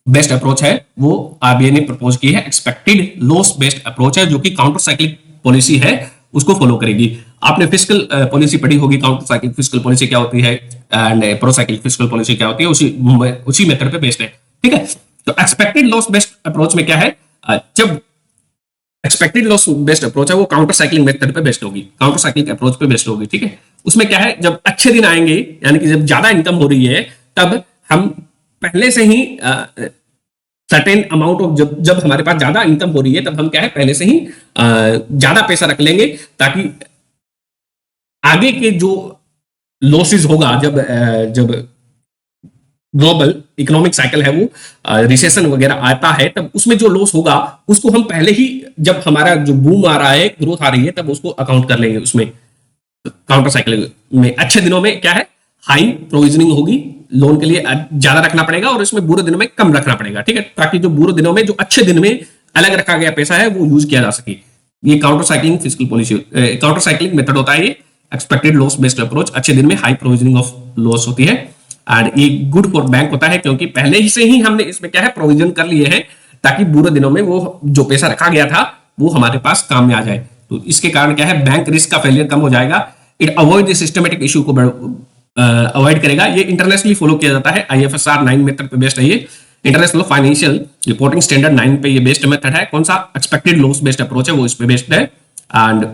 बेस्ड अप्रोच है, वो आरबीआई ने प्रपोज की है। एक्सपेक्टेड लॉस बेस्ड अप्रोच है जो कि काउंटर साइक्लिक पॉलिसी है उसको फॉलो करेगी। आपने फिस्कल पॉलिसी पढ़ी होगी, काउंटर साइकिल फिस्कल पॉलिसी क्या होती है and pro cycle fiscal policy क्या होती है, उसी मेथड पे बेस्ड है। ठीक है, तो एक्सपेक्टेड लॉस बेस्ड अप्रोच में क्या है, जब एक्सपेक्टेड लॉस बेस्ड अप्रोच है वो काउंटर साइक्लिंग मेथड पे बेस्ड होगी, काउंटर साइक्लिंग अप्रोच पे बेस्ड होगी। ठीक है, उसमें क्या है, जब अच्छे दिन आएंगे यानी कि जब ज्यादा इनकम हो रही है, तब हम पहले से ही सर्टेन अमाउंट ऑफ, जब हमारे पास ज्यादा इनकम हो रही है तब हम क्या है, पहले से ही ज्यादा पैसा रख लेंगे, ताकि आगे के जो लॉसेस होगा, जब ग्लोबल इकोनॉमिक साइकिल है वो रिसेशन वगैरह आता है, तब उसमें जो लॉस होगा उसको हम पहले ही, जब हमारा जो बूम आ रहा है, ग्रोथ आ रही है, तब उसको अकाउंट कर लेंगे। उसमें काउंटर साइकिल में अच्छे दिनों में क्या है, हाई प्रोविजनिंग होगी, लोन के लिए ज्यादा रखना पड़ेगा, और इसमें बुरे दिनों में कम रखना पड़ेगा। ठीक है, ताकि जो बुरे दिनों में जो अच्छे दिन में अलग रखा गया पैसा है वो यूज किया जा सके। ये counter cycling fiscal policy, counter cycling method होता है। ये एक्सपेक्टेड लॉस बेस्ड अप्रोच, अच्छे दिन में हाई प्रोविजनिंग ऑफ लॉस होती है, एंड ये गुड फॉर बैंक होता है, क्योंकि पहले ही से ही हमने इसमें क्या है, प्रोविजन कर लिए हैं, ताकि बुरे दिनों में वो जो पैसा रखा गया था वो हमारे पास काम में आ जाए। तो इसके कारण क्या है, बैंक रिस्क का फेलियर कम हो जाएगा। It avoid the systematic issue को अवॉइड करेगा। ये इंटरनेशनली फॉलो किया जाता है, IFSR 9 मेथड पे बेस्ड है। ये इंटरनेशनल फाइनेंशियल रिपोर्टिंग स्टैंडर्ड 9 पे ये बेस्ड मेथड है। कौन सा, एक्सपेक्टेड लॉस बेस्ड अप्रोच है, वो इस पे बेस्ड है, एंड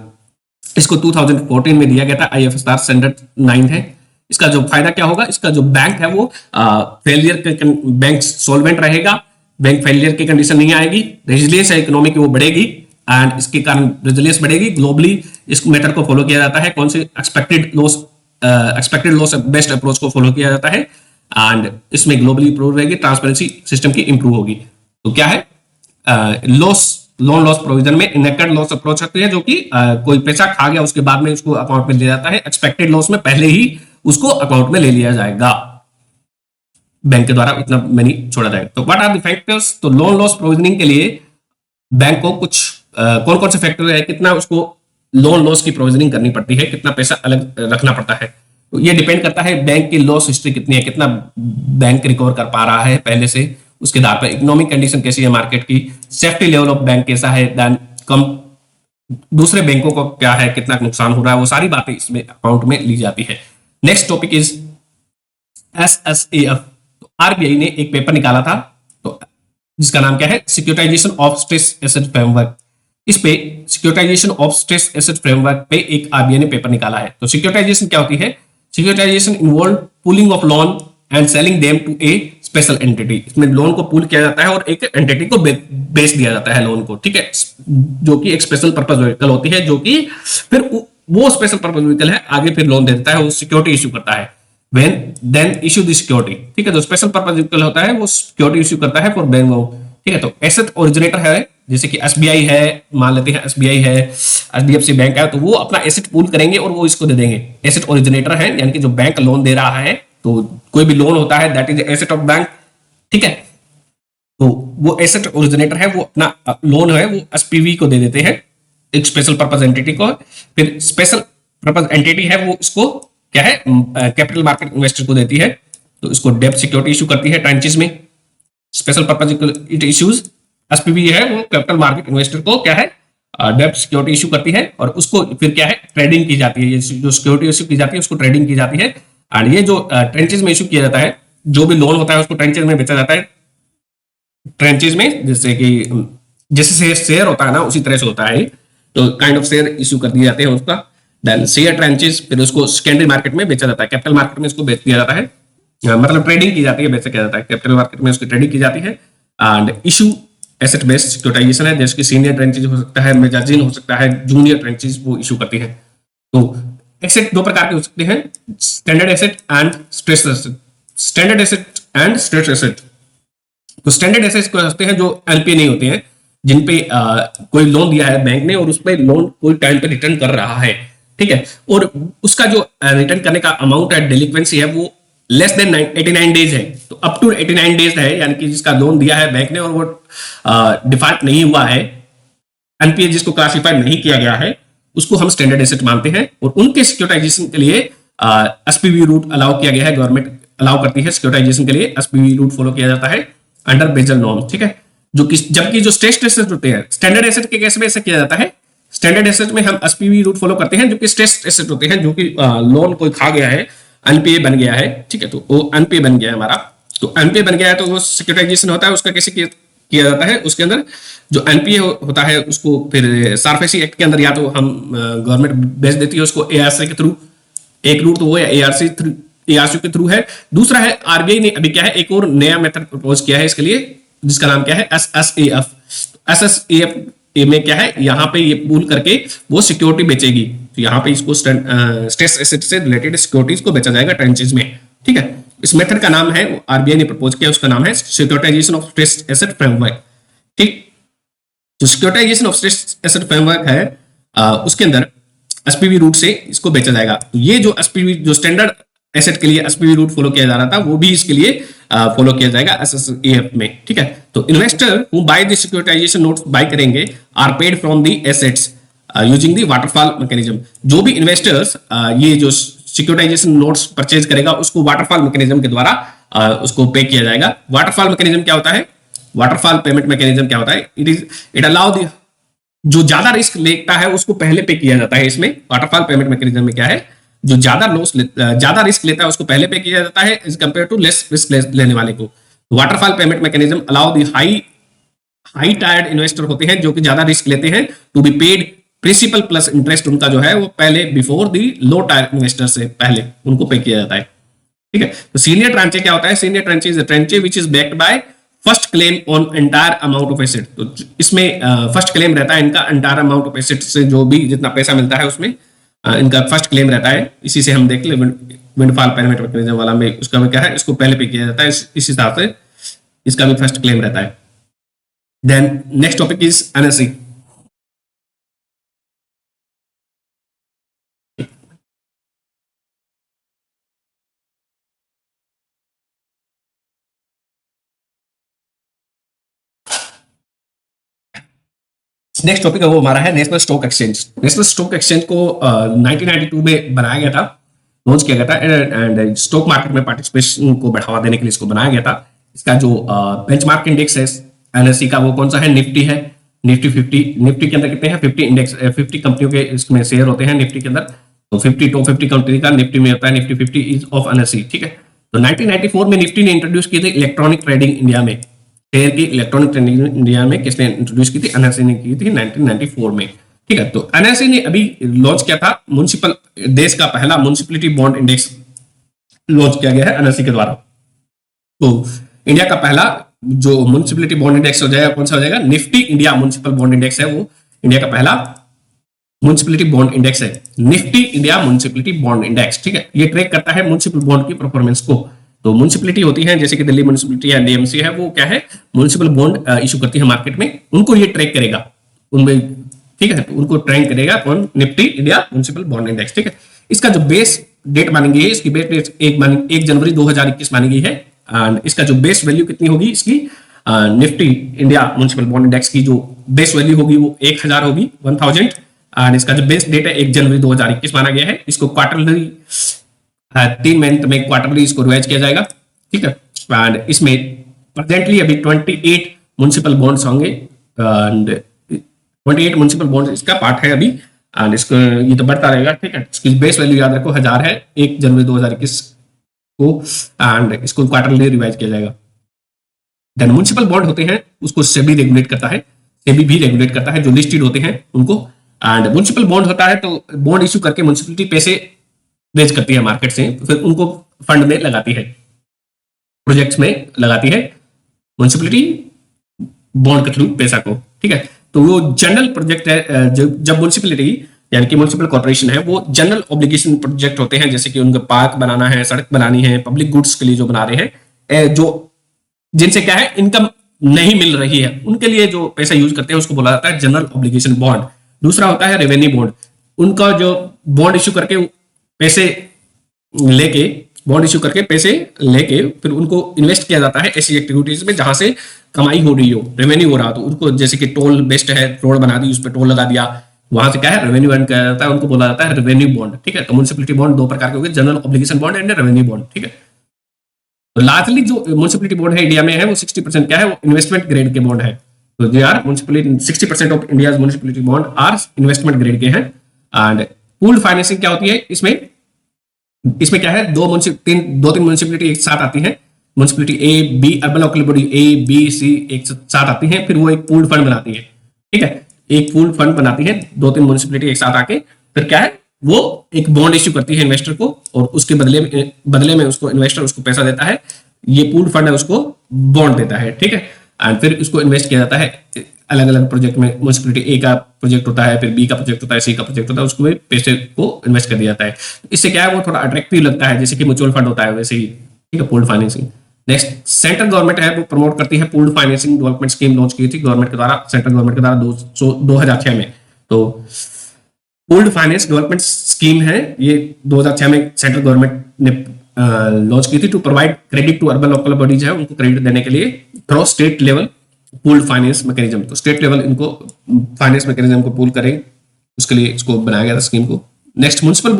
इसको 2014 में दिया गया था, IFSR स्टैंडर्ड 9 है। इसका जो फायदा क्या होगा, इसका जो बैंक है वो फेलियर, बैंक सॉल्वेंट रहेगा, बैंक फेलियर की कंडीशन नहीं आएगी, रेजिलियंस है इकोनॉमी की वो बढ़ेगी, एंड इसके कारण रेजिलियंस बढ़ेगी। ग्लोबली इस मेथड को फॉलो किया जाता है। कौन से, एक्सपेक्टेड लॉस बेस्ड अप्रोच को फॉलो किया जाता है, एंड इसमें ग्लोबली इंप्रूव रहेगी, ट्रांसपेरेंसी सिस्टम की इंप्रूव होगी। तो क्या है, लोन लॉस प्रोविजन में इनेक्टेड लॉस अप्रोच होती है, जो कि कोई पैसा खा गया उसके बाद में उसको अकाउंट में लिया जाता है। एक्सपेक्टेड लॉस में पहले ही उसको अकाउंट में ले लिया जाएगा, बैंक के द्वारा इतना मनी छोड़ा जाएगा। तो व्हाट आर द फैक्टर्स, तो लोन लॉस प्रोविजनिंग के लिए बैंक को कुछ कौन कौन से फैक्टर है, कितना उसको लोन लॉस की प्रोविजनिंग करनी पड़ती है, कितना पैसा अलग रखना पड़ता है। तो ये डिपेंड करता है बैंक की लॉस हिस्ट्री कितनी है, कितना बैंक रिकवर कर पा रहा है पहले से, उसके आधार पर इकोनॉमिक कंडीशन कैसी है मार्केट की, सेफ्टी लेवल ऑफ बैंक कैसा है, देन कम दूसरे बैंकों को क्या है, कितना नुकसान हो रहा है, वो सारी बातें इसमें अकाउंट में ली जाती है। Next topic is SSAF। तो RBI ने एक पेपर निकाला था, तो जिसका नाम क्या है, securitisation of stress asset framework. इस पे securitisation of stress asset framework पे एक RBI ने पेपर निकाला है। तो सिक्योरिटाइजेशन क्या होती है, securitisation involve pooling of loan and selling them to a special entity. इसमें लोन को पुल किया जाता है और एक एंटिटी को बेच दिया जाता है लोन को। ठीक है, जो कि एक स्पेशल पर्पस व्हीकल होती है, जो कि फिर वो स्पेशल पर्पस व्हीकल है आगे फिर लोन दे देता है, वो सिक्योरिटी इश्यू करता है। when then issue the security। ठीक है, जो स्पेशल पर्पस व्हीकल होता है वो सिक्योरिटी इश्यू करता है फॉर बैंक। ठीक है, तो एसेट ओरिजिनेटर है, जैसे कि SBI है, मान लेते हैं SBI है, HDFC बैंक है, तो वो अपना एसेट पूल करेंगे और वो इसको दे देंगे। एसेट ओरिजिनेटर है, यानी कि जो बैंक लोन दे रहा है, तो कोई भी लोन होता है that is asset of bank. ठीक है, तो वो एसेट ओरिजिनेटर है, वो अपना लोन है वो SPV को दे देते हैं, एक स्पेशल पर्पस एंटिटी को। फिर स्पेशल पर्पस एंटिटी है वो इसको क्या है, कैपिटल मार्केट इन्वेस्टर को देती है, तो इसको डेब्ट सिक्योरिटी इशू करती है ट्रांचेस में। Special purpose it issues, SPV है वो कैपिटल मार्केट इन्वेस्टर को क्या है, डेब्ट सिक्योरिटी इशू करती है, और उसको फिर क्या है, ट्रेडिंग की जाती है। ये जो सिक्योरिटी इशू की जाती है उसको ट्रेडिंग की जाती है। एंड ये जो ट्रेंचेस में इशू किया जाता है, जो भी लोन होता है उसको ट्रेंचेस में बेचा जाता है। ट्रेंचेस में जैसे शेयर होता है ना, उसी तरह से होता है, तो काइंड ऑफ शेयर इशू कर दिए जाते हैं उसका। देन शेयर ट्रेंचेस, फिर उसको सेकेंडरी मार्केट में बेचा जाता है, कैपिटल मार्केट में इसको बेच दिया जाता है, मतलब ट्रेडिंग की जाती है, बेचा किया जाता है, कैपिटल मार्केट में उसकी ट्रेडिंग की जाती है। And issue asset based securitisation है, जैसे कि सीनियर ट्रेंचेस हो सकता है, मेजाजिन हो सकता है, जूनियर ट्रेंचेस वो इशू करती है। तो एसेट दो प्रकार के हो सकते हैं, standard asset and stress asset. Standard asset and stress asset, तो स्टैंडर्ड एसेट को सकते हैं जो NPA नहीं होते हैं, जिन पे कोई लोन दिया है बैंक ने और उस पर लोन कोई टाइम पे रिटर्न कर रहा है। ठीक है, और उसका जो रिटर्न करने का अमाउंट है, डेलिक्वेंसी है, वो लेस देन 89 डेज है। तो अप टू 89 डेज है, यानी कि जिसका लोन दिया है बैंक ने और वो डिफॉल्ट नहीं हुआ है, NPA जिसको क्लासिफाई नहीं किया गया है, उसको हम स्टैंडर्ड एसेट मानते हैं। और उनके सिक्योरिटाइजेशन के लिए SPV रूट अलाउ किया गया है, गवर्नमेंट अलाउ करती है सिक्योरिटाइजेशन के लिए, SPV रूट फॉलो किया जाता है अंडर बेजल नॉर्म। ठीक है, जो कि जबकि जो स्ट्रेस एसेट होते हैं, स्टैंडर्ड एसेट के केस में ऐसा किया जाता है स्टैंडर्ड एसेट में हम एसपीवी रूट फॉलो करते हैं, जो कि स्ट्रेस एसेट होते हैं, जो कि लोन कोई खा गया है, एनपीए बन गया है, ठीक है, तो वो एनपीए बन गया है हमारा। तो एनपीए बन गया है तो वो सिक्योरिटाइजेशन होता है, उसका कैसे किया जाता है, उसके अंदर जो एनपीए होता है उसको फिर सार्फेसी एक्ट के अंदर या तो हम गवर्नमेंट भेज देती है उसको एआरसी के थ्रू, एक रूट तो वो एआरसी थ्रू, एआरसी के थ्रू है। दूसरा है आरबीआई ने अभी क्या है एक और नया मेथड प्रपोज किया है इसके लिए, जिसका नाम क्या है एसएसएएफ। एसएसएएफ में क्या है, यहाँ पे ये पूल करके वो सिक्योरिटी बेचेगी, तो यहाँ पे इसको स्ट्रेस एसेट से रिलेटेड सिक्योरिटीज को बेचा जाएगा ट्रेंचेज में, ठीक है। इस मेथड का नाम है, आरबीआई ने प्रपोज किया, उसका नाम है securitisation of stress asset framework, ठीक। जो securitisation of stress asset framework है उसके अंदर एसपीवी रूट से इसको बेचा जाएगा। तो ये जो एसपीवी जो स्टैंडर्ड एसेट के लिए एसपीवी रूट फॉलो किया जा रहा था, वो भी इसके लिए फॉलो किया जाएगा एसएसएएफ में, ठीक है। तो investor who buy the securitization notes buy करेंगे are paid from the assets using the waterfall mechanism. जो भी इन्वेस्टर्स ये जो सिक्योरिटाइजेशन नोट्स परचेज करेगा उसको वाटरफॉल मैकेनिज्म के द्वारा उसको पे किया जाएगा। वाटरफॉल मैकेनिज्म क्या होता है, वाटरफॉल पेमेंट मैकेनिज्म क्या होता है, इट अलाउ द, जो ज्यादा रिस्क लेता है उसको पहले पे किया जाता है। इसमें वाटरफॉल पेमेंट मैकेनिज्म में क्या है, जो ज्यादा रिस्क लेता है उसको पहले पे किया जाता है as compare to less risk लेने वाले को। Waterfall payment mechanism allow the high tiered investor होते हैं जो कि ज्यादा रिस्क लेते हैं to be paid principal plus interest, उनका जो है वो पहले before the low tier investor से पहले उनको पे किया जाता है, ठीक है। तो सीनियर ट्रांचे क्या होता है, senior tranche is a tranche which is backed by first claim on entire amount of asset. तो इसमें फर्स्ट क्लेम रहता है इनका एंटायर अमाउंट ऑफ एसेट से, जो भी जितना पैसा मिलता है उसमें इनका फर्स्ट क्लेम रहता है। इसी से हम देख ले विंडफॉल पेमेंट मैकेनिज्म वाला में उसका में क्या है, इसको पहले पे किया जाता है, इस हिसाब से इसका भी फर्स्ट क्लेम रहता है। Then next topic is NSC. Next topic है वो हमारा है national stock exchange. National stock exchange को 1992 में बनाया गया था, लॉन्च किया गया था, एंड स्टॉक मार्केट में पार्टिसिपेशन को बढ़ावा देने के लिए इसको बनाया गया था। इसका जो बेंचमार्क इंडेक्स है एनएससी का, वो कौन सा है, निफ्टी है, निफ्टी 50। निफ्टी के अंदर कितने हैं, 50 इंडेक्स, 50 कंपनियों के इसमें शेयर होते हैं निफ्टी के अंदर। तो 50 टॉप 50 कंपनी का निफ्टी में होता है, निफ्टी 50 इज ऑफ एनएससी, ठीक है। तो 1994 में निफ्टी ने इंट्रोड्यूस किए थे इलेक्ट्रॉनिक ट्रेडिंग इंडिया में, शेयर की इलेक्ट्रॉनिक ट्रेडिंग इंडिया में किसने इंट्रोड्यूस की थी, एनएससी ने की थी 1994 में, ठीक है। तो एनएससी ने अभी लॉन्च किया था म्युनिसिपल, देश का पहला म्युनिसिपलिटी बॉन्ड इंडेक्स लॉन्च किया गया है एनएससी के द्वारा। तो इंडिया का पहला जो म्युनिसिपलिटी बॉन्ड इंडेक्स हो जाएगा, कौन सा हो जाएगा, Nifty India municipal bond index है, वो इंडिया का पहला म्युनिसिपलिटी बॉन्ड इंडेक्स है, Nifty India municipality bond index, ठीक है। ये ट्रैक करता है म्युनिसिपल बॉन्ड की परफॉर्मेंस को। तो म्युनिसिपलिटी होती है जैसे कि दिल्ली म्युनिसिपलिटी या डीएमसी है, वो क्या है, म्युनिसिपल बॉन्ड इशू करती है मार्केट में, उनको ये ट्रैक करेगा उनमें, ठीक है। तो उनको ट्रैक करेगा कौन, Nifty India municipal bond index, ठीक है। इसका जो बेस डेट मानी गई है, इसकी बेस डेट 1 जनवरी 2021 मानी गई है, एंड इसका जो बेस वैल्यू कितनी होगी इसकी, Nifty India municipal bond index की जो बेस वैल्यू होगी वो 1000 होगी, 1000, एंड इसका जो बेस डेट है 1 जनवरी 2021 माना गया है। इसको क्वार्टरली 3 मंथ में क्वार्टरली इसको रिवाइज किया जाएगा, ठीक है। एंड इसमें प्रेजेंटली अभी 28 म्युनिसिपल बॉन्ड्स होंगे, एंड 28 म्युनिसिपल बॉन्ड्स इसका पार्ट है अभी, एंड इसको ये तो बढ़ता रहेगा, ठीक है। इसकी बेस वैल्यू याद रखो 1000 है 1 जनवरी 2021 को, एंड इसको क्वार्टरली रिवाइज किया जाएगा। देन म्युनिसिपल बॉन्ड होते हैं उसको सेबी रेगुलेट करता है, सेबी भी रेगुलेट करता है जो लिस्टेड होते हैं उनको। एंड म्युनिसिपल बॉन्ड होता है तो बॉन्ड इशू करके म्युनिसिपलिटी पैसे रेज करती है मार्केट से, फिर उनको फंड में लगाती है, प्रोजेक्ट्स में लगाती है म्युनिसिपलिटी बॉन्ड के थ्रू पैसा को, ठीक है। तो वो जनरल प्रोजेक्ट है, जब म्युनिसिपलिटी यानी कि म्युनिसिपल कॉर्पोरेशन है वो जनरल ऑब्लिगेशन प्रोजेक्ट होते हैं, जैसे कि उनको पार्क बनाना है, सड़क बनानी है, पब्लिक गुड्स के लिए जो बना रहे हैं, जो जिनसे क्या है इनकम नहीं मिल रही है, उनके लिए जो पैसा यूज करते हैं उसको बोला जाता है जनरल ऑब्लिगेशन बॉन्ड। दूसरा होता है रेवेन्यू बॉन्ड, उनका जो बॉन्ड इशू करके पैसे लेके, बॉन्ड इशू करके पैसे लेके फिर उनको इन्वेस्ट किया जाता है ऐसी एक्टिविटीज में जहां से कमाई हो रही हो, रेवेन्यू हो रहा, तो उनको जैसे कि टोल बेस्ड है, रोड बना दी उस पर टोल लगा दिया, वहां से क्या है रेवेन्यू अर्न किया जाता है, उनको बोला जाता है रेवेन्यू बॉन्ड, ठीक है। तो म्युनिसिपलिटी बॉन्ड 2 प्रकार के हो गए, general obligation bond and revenue bond, ठीक है। तो लार्जली जो म्युनिसिपलिटी बॉन्ड है इंडिया में है वो 60% क्या है, वो इन्वेस्टमेंट ग्रेड के बॉन्ड है, तो they are municipality 60% of India's municipality bond are investment grade के हैं। एंड पूल्ड फाइनेंसिंग क्या होती है, इसमें क्या है, दो तीन म्युनिसिपलिटी एक साथ आती है, municipality A B, urban local body A B C एक साथ आती है, फिर वो एक पूल्ड फंड बनाती है। ठीक है, एक पूल्ड फंड बनाती है, दो तीन म्युनिसिपलिटी एक साथ आके फिर क्या है, वो एक बॉन्ड इश्यू करती है इन्वेस्टर को, और उसके बदले में उसको इन्वेस्टर उसको पैसा देता है, ये पूल्ड फंड है उसको बॉन्ड देता है। ठीक है, एंड फिर उसको इन्वेस्ट किया जाता है अलग अलग प्रोजेक्ट में। म्युनिसिपलिटी ए का प्रोजेक्ट होता है, फिर बी का प्रोजेक्ट होता है, सी का प्रोजेक्ट होता है, उसको भी पैसे को इन्वेस्ट कर दिया जाता है। इससे क्या है, वो थोड़ा अट्रैक्टिव लगता है, जैसे कि म्यूचुअल फंड होता है वैसे ही। ठीक है, pooled financing. Next, central government है वो प्रमोट करती है pooled financing development scheme, launch की थी गवर्नमेंट के द्वारा, सेंट्रल गवर्नमेंट के द्वारा 2006 में। तो पूल्ड फाइनेंस डेवलपमेंट स्कीम है ये 2006 में सेंट्रल गवर्नमेंट ने लॉन्च की थी, to provide credit to urban local bodies है, उनको क्रेडिट देने के लिए through state level pooled finance mechanism. तो स्टेट लेवल इनको फाइनेंस मैकेनिज्म को पूल करें, उसके लिए इसको बनाया गया था स्कीम को। नेक्स्ट, म्युनिसिपल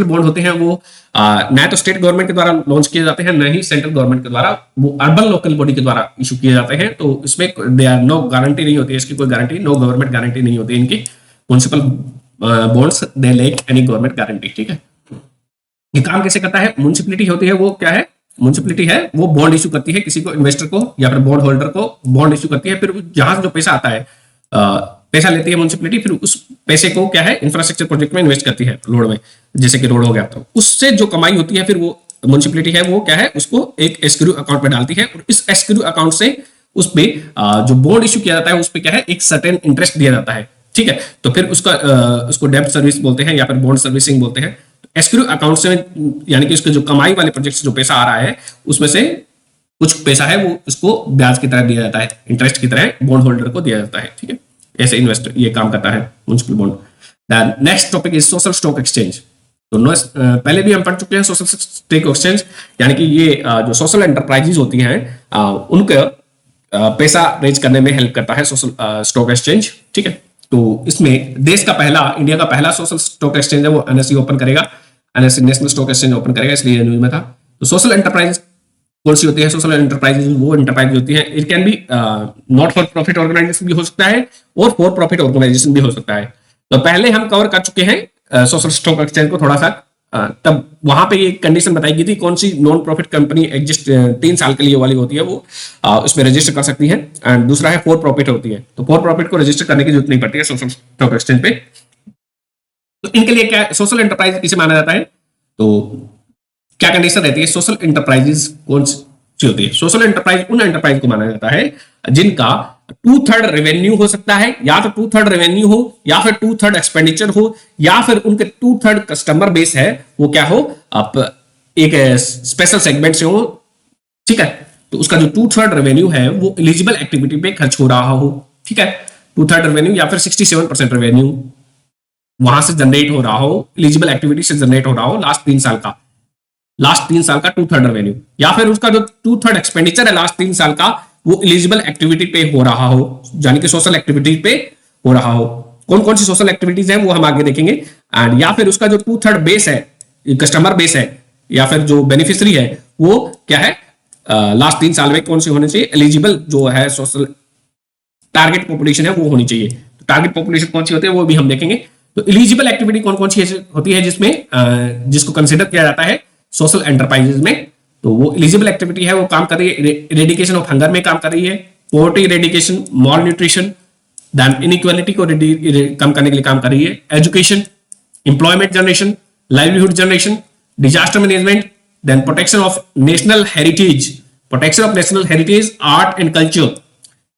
बॉन्ड होते हैं वो ना तो स्टेट गवर्नमेंट के द्वारा लॉन्च किए जाते हैं, न ही सेंट्रल गवर्नमेंड के द्वारा, वो अर्बन लोकल बॉडी के द्वारा इशू किए जाते हैं। तो इसमें दे आर नो गारंटी नहीं होती है, इसकी कोई गारंटी, नो गवर्नमेंट गारंटी नहीं होती इनकी। Municipal bonds they lack any government guarantee. ठीक है, ये काम कैसे करता है, म्युनिसिपलिटी होती है वो क्या है, म्युनिसिपलिटी है वो बॉन्ड इशू करती है किसी को, इन्वेस्टर को या फिर बॉन्ड होल्डर को बॉन्ड इशू करती है, फिर जहां से जो पैसा आता है, पैसा लेती है म्युनिसिपलिटी, फिर उस पैसे को क्या है इंफ्रास्ट्रक्चर प्रोजेक्ट में इन्वेस्ट करती है, रोड में, जैसे कि रोड हो गया, तो उससे जो कमाई होती है फिर वो म्युनिसिपलिटी है वो क्या है, उसको एक एस्क्रू अकाउंट में डालती है, और इस एस्क्रू अकाउंट से उस पे जो बॉन्ड इशू किया जाता है उस पे क्या है एक सर्टेन इंटरेस्ट दिया जाता है। ठीक है, तो फिर उसको डेब्ट सर्विस बोलते हैं या फिर बॉन्ड सर्विसिंग बोलते हैं। एस्क्रू अकाउंट से यानी कि उसके जो कमाई वाले प्रोजेक्ट से जो पैसा आ रहा है उसमें से कुछ पैसा है वो उसको ब्याज की तरह दिया जाता है, इंटरेस्ट की तरह बॉन्ड होल्डर को दिया जाता है। ठीक है, ऐसे इन्वेस्टर ये काम करता है municipal bond. Next topic is social stock exchange. तो पहले भी हम पढ़ चुके हैं सोशल स्टॉक एक्सचेंज, यानी कि ये जो सोशल एंटरप्राइजेज होती हैं उनको पैसा रेज करने में हेल्प करता है सोशल स्टॉक एक्सचेंज। ठीक है, तो इसमें देश का पहला, इंडिया का पहला सोशल स्टॉक एक्सचेंज है वो एनएसई ओपन करेगा, NSE national stock exchange open करेगा, इसलिए न्यूज में था। तो सोशल एंटरप्राइज कौन सी होती है, सोशल एंटरप्राइजेज वो एंटरप्राइज होती है, it can be not for profit organisation भी हो सकता है और फॉर प्रॉफिट ऑर्गेनाइजेशन भी हो सकता है। तो पहले हम कवर कर चुके हैं सोशल स्टॉक एक्सचेंज को थोड़ा सा, तब वहां पे एक कंडीशन बताई गई थी कौन सी नॉन प्रॉफिट कंपनी एग्जिस्ट 3 साल के लिए वाली होती है वो उसमें रजिस्टर कर सकती है, एंड दूसरा है फॉर प्रॉफिट होती है। तो फॉर प्रॉफिट को रजिस्टर करने की जरूरत नहीं पड़ती है सोशल स्टॉक एक्सचेंज पे। तो इनके लिए क्या सोशल एंटरप्राइज किसे माना जाता है, तो क्या कंडीशन रहती है, सोशल एंटरप्राइजेस कौन सी होती है, सोशल एंटरप्राइज उन एंटरप्राइज को माना जाता है जिनका 2/3 रेवेन्यू हो सकता है, या तो 2/3 रेवेन्यू हो या फिर 2/3 एक्सपेंडिचर हो, या फिर उनके 2/3 कस्टमर बेस है वो क्या हो, आप एक स्पेशल सेगमेंट से हो। ठीक है, तो उसका जो 2/3 रेवेन्यू है वो एलिजिबल एक्टिविटी पे खर्च हो रहा हो। ठीक है, 2/3 रेवेन्यू या फिर 67% रेवेन्यू वहां से जनरेट हो रहा हो, एलिजिबल एक्टिविटी से जनरेट हो रहा हो लास्ट 3 साल का, 2/3 रेवेन्यू, या फिर उसका जो 2/3 एक्सपेंडिचर है लास्ट 3 साल का वो एलिजिबल एक्टिविटी पे हो रहा हो, यानी कि सोशल एक्टिविटी पे हो रहा हो। कौन कौन सी सोशल एक्टिविटीज है वो हम आगे देखेंगे। एंड या फिर उसका जो 2/3 बेस है, कस्टमर बेस है, या फिर जो बेनिफिशियरी है वो क्या है, लास्ट 3 साल में कौन सी होनी चाहिए, एलिजिबल जो है सोशल टारगेट पॉपुलेशन है वो होनी चाहिए। तो टारगेट पॉपुलेशन कौन सी होती है वो भी हम देखेंगे। तो एलिजिबल एक्टिविटी कौन कौन सी होती है जिसमें जिसको कंसिडर किया जाता है सोशल एंटरप्राइजेज में, तो वो एलिजिबल एक्टिविटी है वो काम कर रही है इरेडिकेशन ऑफ हंगर में काम कर रही है, poverty eradication, malnutrition, then inequality को कम करने के लिए काम कर रही है, education, employment generation, livelihood generation, disaster management, then protection of national heritage, art and culture,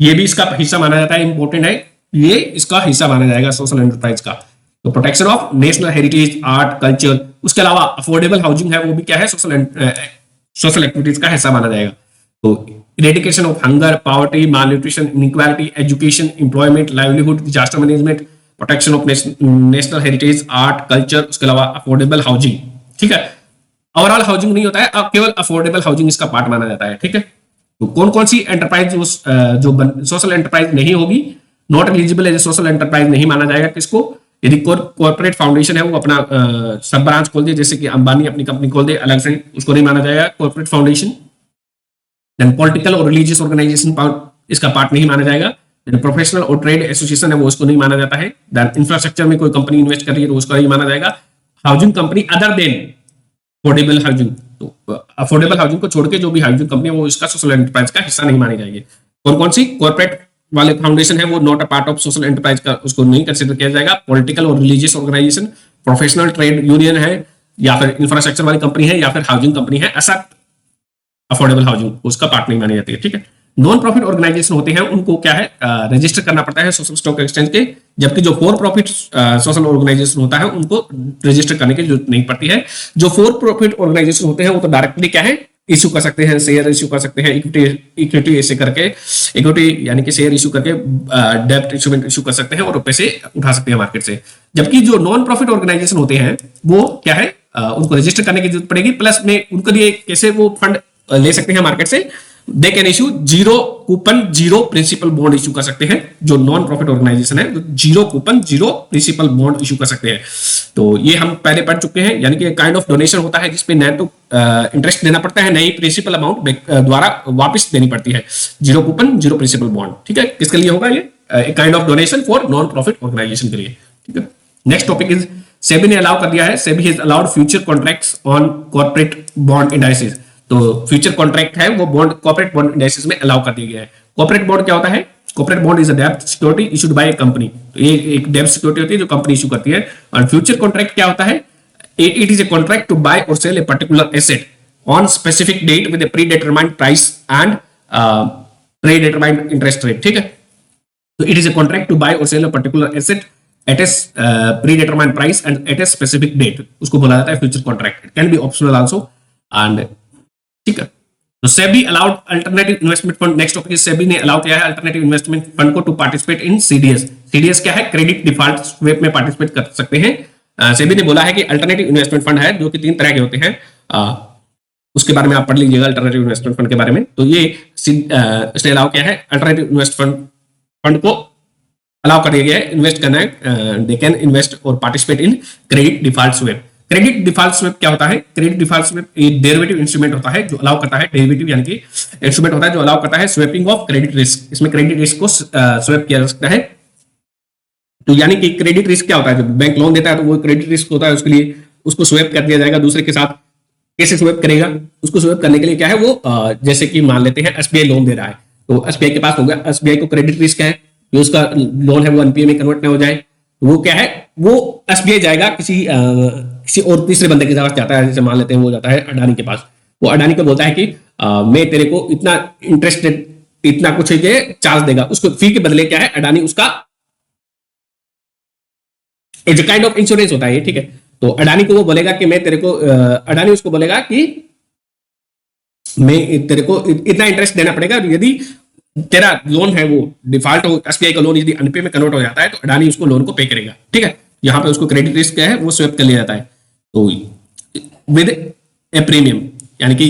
ये भी इसका हिस्सा माना जाता है, इंपॉर्टेंट है, ये इसका हिस्सा माना जाएगा सोशल एंटरप्राइज का। तो protection of national heritage, art, culture, उसके अलावा अफोर्डेबल हाउसिंग है वो भी क्या है सोशल एक्टिविटीज का हिस्सा माना जाएगा। तो eradication of hunger, poverty, malnutrition, inequality, education, employment, livelihood, disaster management, protection of national heritage, art, culture, उसके अलावा अफोर्डेबल हाउसिंग। ठीक है, ओवरऑल हाउसिंग नहीं होता है, अब केवल अफोर्डेबल हाउसिंग इसका पार्ट माना जाता है। ठीक है, तो कौन कौन सी एंटरप्राइज जो सोशल एंटरप्राइज नहीं होगी, not eligible as social enterprise नहीं माना जाएगा किसको, यदि कॉर्पोरेट फाउंडेशन है वो अपना सब ब्रांच खोल दे, जैसे कि अंबानी अपनी कंपनी खोल दे अलग से, उसको नहीं माना जाएगा कॉर्पोरेट फाउंडेशन। देन पॉलिटिकल और रिलीजियस ऑर्गेनाइजेशन इसका पार्ट नहीं माना जाएगा, प्रोफेशनल और ट्रेड एसोसिएशन है वो उसको नहीं माना जाता है। देन इंफ्रास्ट्रक्चर में कोई कंपनी इन्वेस्ट कर रही है तो उसको नहीं माना जाएगा। Housing company other than affordable housing, तो अफोर्डेबल हाउसिंग को छोड़ के जो भी हाउसिंग कंपनी है वो इसका सोशल एंटरप्राइज का हिस्सा नहीं मानी जाएगी। कौन कौन सी? कॉर्पोरेट वाले फाउंडेशन है वो not a part of social enterprise का, उसको नहीं कंसिडर किया जाएगा। पॉलिटिकल और religious organisation, professional trade union है, या फिर इंफ्रास्ट्रक्चर वाली कंपनी है, या फिर हाउसिंग कंपनी है, ऐसा अफोर्डेबल हाउसिंग उसका पार्ट नहीं मानी जाती है। ठीक है। नॉन प्रॉफिट ऑर्गेनाइजेशन होते हैं उनको क्या है, रजिस्टर करना पड़ता है सोशल स्टॉक एक्सचेंज के, जबकि जो फॉर प्रॉफिट सोशल ऑर्गेनाइजेशन होता है उनको रजिस्टर करने की जरूरत नहीं पड़ती है। जो फॉर प्रॉफिट ऑर्गेनाइजेशन होते हैं वो तो डायरेक्टली क्या है, इश्यू कर सकते हैं, शेयर इश्यू कर सकते हैं, इक्विटी ऐसे करके, इक्विटी यानी कि शेयर इश्यू करके डेब्ट इंस्ट्रूमेंट इश्यू कर सकते हैं और पैसे उठा सकते हैं मार्केट से। जबकि जो नॉन प्रॉफिट ऑर्गेनाइजेशन होते हैं वो क्या है, उनको रजिस्टर करने की जरूरत पड़ेगी, प्लस में उनके लिए कैसे वो फंड ले सकते हैं मार्केट से, they can issue zero coupon zero principal bond issue कर सकते हैं। जो नॉन प्रॉफिट ऑर्गेनाइजेशन है zero coupon zero principal bond issue कर सकते हैं। तो ये हम पहले पढ़ चुके हैं, यानी कि काइंड ऑफ डोनेशन होता है जिसपे न तो इंटरेस्ट देना पड़ता है, न ही प्रिंसिपल अमाउंट द्वारा वापस देनी पड़ती है। Zero coupon zero principal bond, ठीक है। किसके लिए होगा ये? Kind of donation for non profit organisation के लिए, ठीक है। नेक्स्ट टॉपिक इज सेबी ने अलाउ कर दिया है, SEBI has allowed future contracts on corporate bond indices. तो फ्यूचर कॉन्ट्रैक्ट है वो बॉन्ड कॉर्पोरेट बॉन्ड इंडाइसेस में अलाउ कर दिया गया है। कॉर्पोरेट बॉन्ड क्या होता है? कॉर्पोरेट बॉन्ड इज अ डेब्ट security issued by A company. तो ये एक डेब्ट सिक्योरिटी होती है जो कंपनी इशू करती है। और फ्यूचर कॉन्ट्रैक्ट क्या होता है? It is a contract to buy और sell a particular asset on specific date with a pre determined price and pre determined interest rate, ठीक है। तो it is a contract to buy और sell a particular asset at a pre determined price and at a specific date, उसको बोला जाता है future contract. It can be optional also and, ठीक है। तो SEBI allowed alternative investment fund, next topic SEBI ने अलाउ किया है अल्टरनेटिव इन्वेस्टमेंट फंड को to participate in CDS. CDS क्या है? क्रेडिट डिफॉल्ट स्वेप में पार्टिसिपेट कर सकते हैं। सेबी ने बोला है कि अल्टरनेटिव इन्वेस्टमेंट फंड है जो कि 3 तरह के होते हैं, उसके बारे में आप पढ़ लीजिएगा अल्टरनेटिव इन्वेस्टमेंट फंड के बारे में। तो ये इसने अलाउ किया है, अल्टरनेटिव इन्वेस्टमेंट फंड को अलाउ कर दिया गया है इन्वेस्ट करना है, दे कैन इन्वेस्ट और participate in credit default swap. Credit default swap क्या होता है? क्रेडिट डिफॉल्ट स्वेप एक डेरिवेटिव इंस्ट्रूमेंट होता है जो अलाउ करता है, डेरिवेटिव यानी कि इंस्ट्रूमेंट होता है जो अलाउ करता है स्वेपिंग ऑफ क्रेडिट रिस्क। इसमें क्रेडिट रिस्क को स्वेप किया जा सकता है। तो यानी कि क्रेडिट रिस्क क्या होता है? जब बैंक लोन देता है तो वो क्रेडिट रिस्क होता है, उसके लिए उसको स्वेप कर दिया जाएगा दूसरे के साथ। कैसे स्वेप करेगा? उसको स्वेप करने के लिए क्या है वो, जैसे कि मान लेते हैं एसबीआई लोन दे रहा है, तो एसबीआई के पास हो गया, एसबीआई को क्रेडिट रिस्क है कि उसका लोन है वो एनपीए में कन्वर्ट ना हो जाए। वो क्या है, वो एसबीआई जाएगा किसी और तीसरे बंदे के पास जाता है, जैसे मान लेते हैं वो जाता है अडानी के पास। वो अडानी को बोलता है कि मैं तेरे को इतना इंटरेस्ट इतना कुछ है चार्ज देगा, उसको फी के बदले क्या है अडानी उसका एक काइंड ऑफ इंश्योरेंस होता है, ठीक है। तो अडानी को वो बोलेगा कि मैं तेरे को, अडानी उसको बोलेगा कि मैं तेरे को इतना इंटरेस्ट देना पड़ेगा, यदि तेरा लोन है वो डिफॉल्ट हो, एसबीआई का लोन यदि अनपे में कन्वर्ट हो जाता है तो अडानी उसको लोन को पे करेगा, ठीक है। यहाँ पे उसको क्रेडिट रिस्क क्या है वो स्वेप कर लिया जाता है। तो विद ए प्रीमियम, यानी कि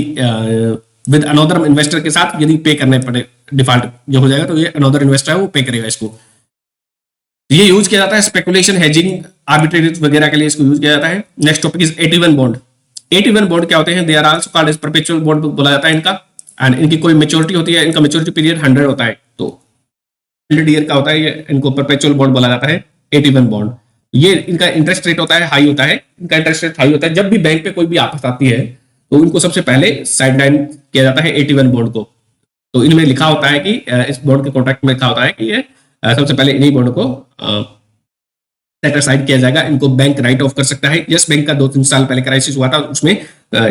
विद अनदर इन्वेस्टर के साथ यदि पे करने पड़े, डिफॉल्ट जो हो जाएगा तो ये अनदर इन्वेस्टर है वो पे करेगा इसको। ये यूज किया जाता है स्पेकुलेशन, हेजिंग, आर्बिट्रेज वगैरह के लिए इसको यूज किया जाता है। Next topic is 81 bond. 81 bond क्या होते हैं? They are also called as perpetual bond बोला जाता है इनका। एंड इनकी कोई मेच्योरिटी होती है, इनका मेच्योरिटी पीरियड 100 होता है, तो 100 ईयर का होता है, ये इनको परपेचुअल बॉन्ड बोला जाता है। 81 बॉन्ड, ये इनका इंटरेस्ट रेट होता है हाई होता है, इनका इंटरेस्ट रेट हाई होता है। जब भी बैंक पे कोई भी आफत आती है तो इनको सबसे पहले साइड लाइन किया जाता है 81 बॉन्ड को। तो इनमें लिखा होता है कि इस बॉन्ड के कॉन्ट्रैक्ट में लिखा होता है कि ये सबसे पहले इन्हीं बॉन्ड को सेट असाइड किया जाएगा। इनको बैंक राइट ऑफ कर सकता है। यस बैंक का 2-3 साल पहले क्राइसिस हुआ था, उसमें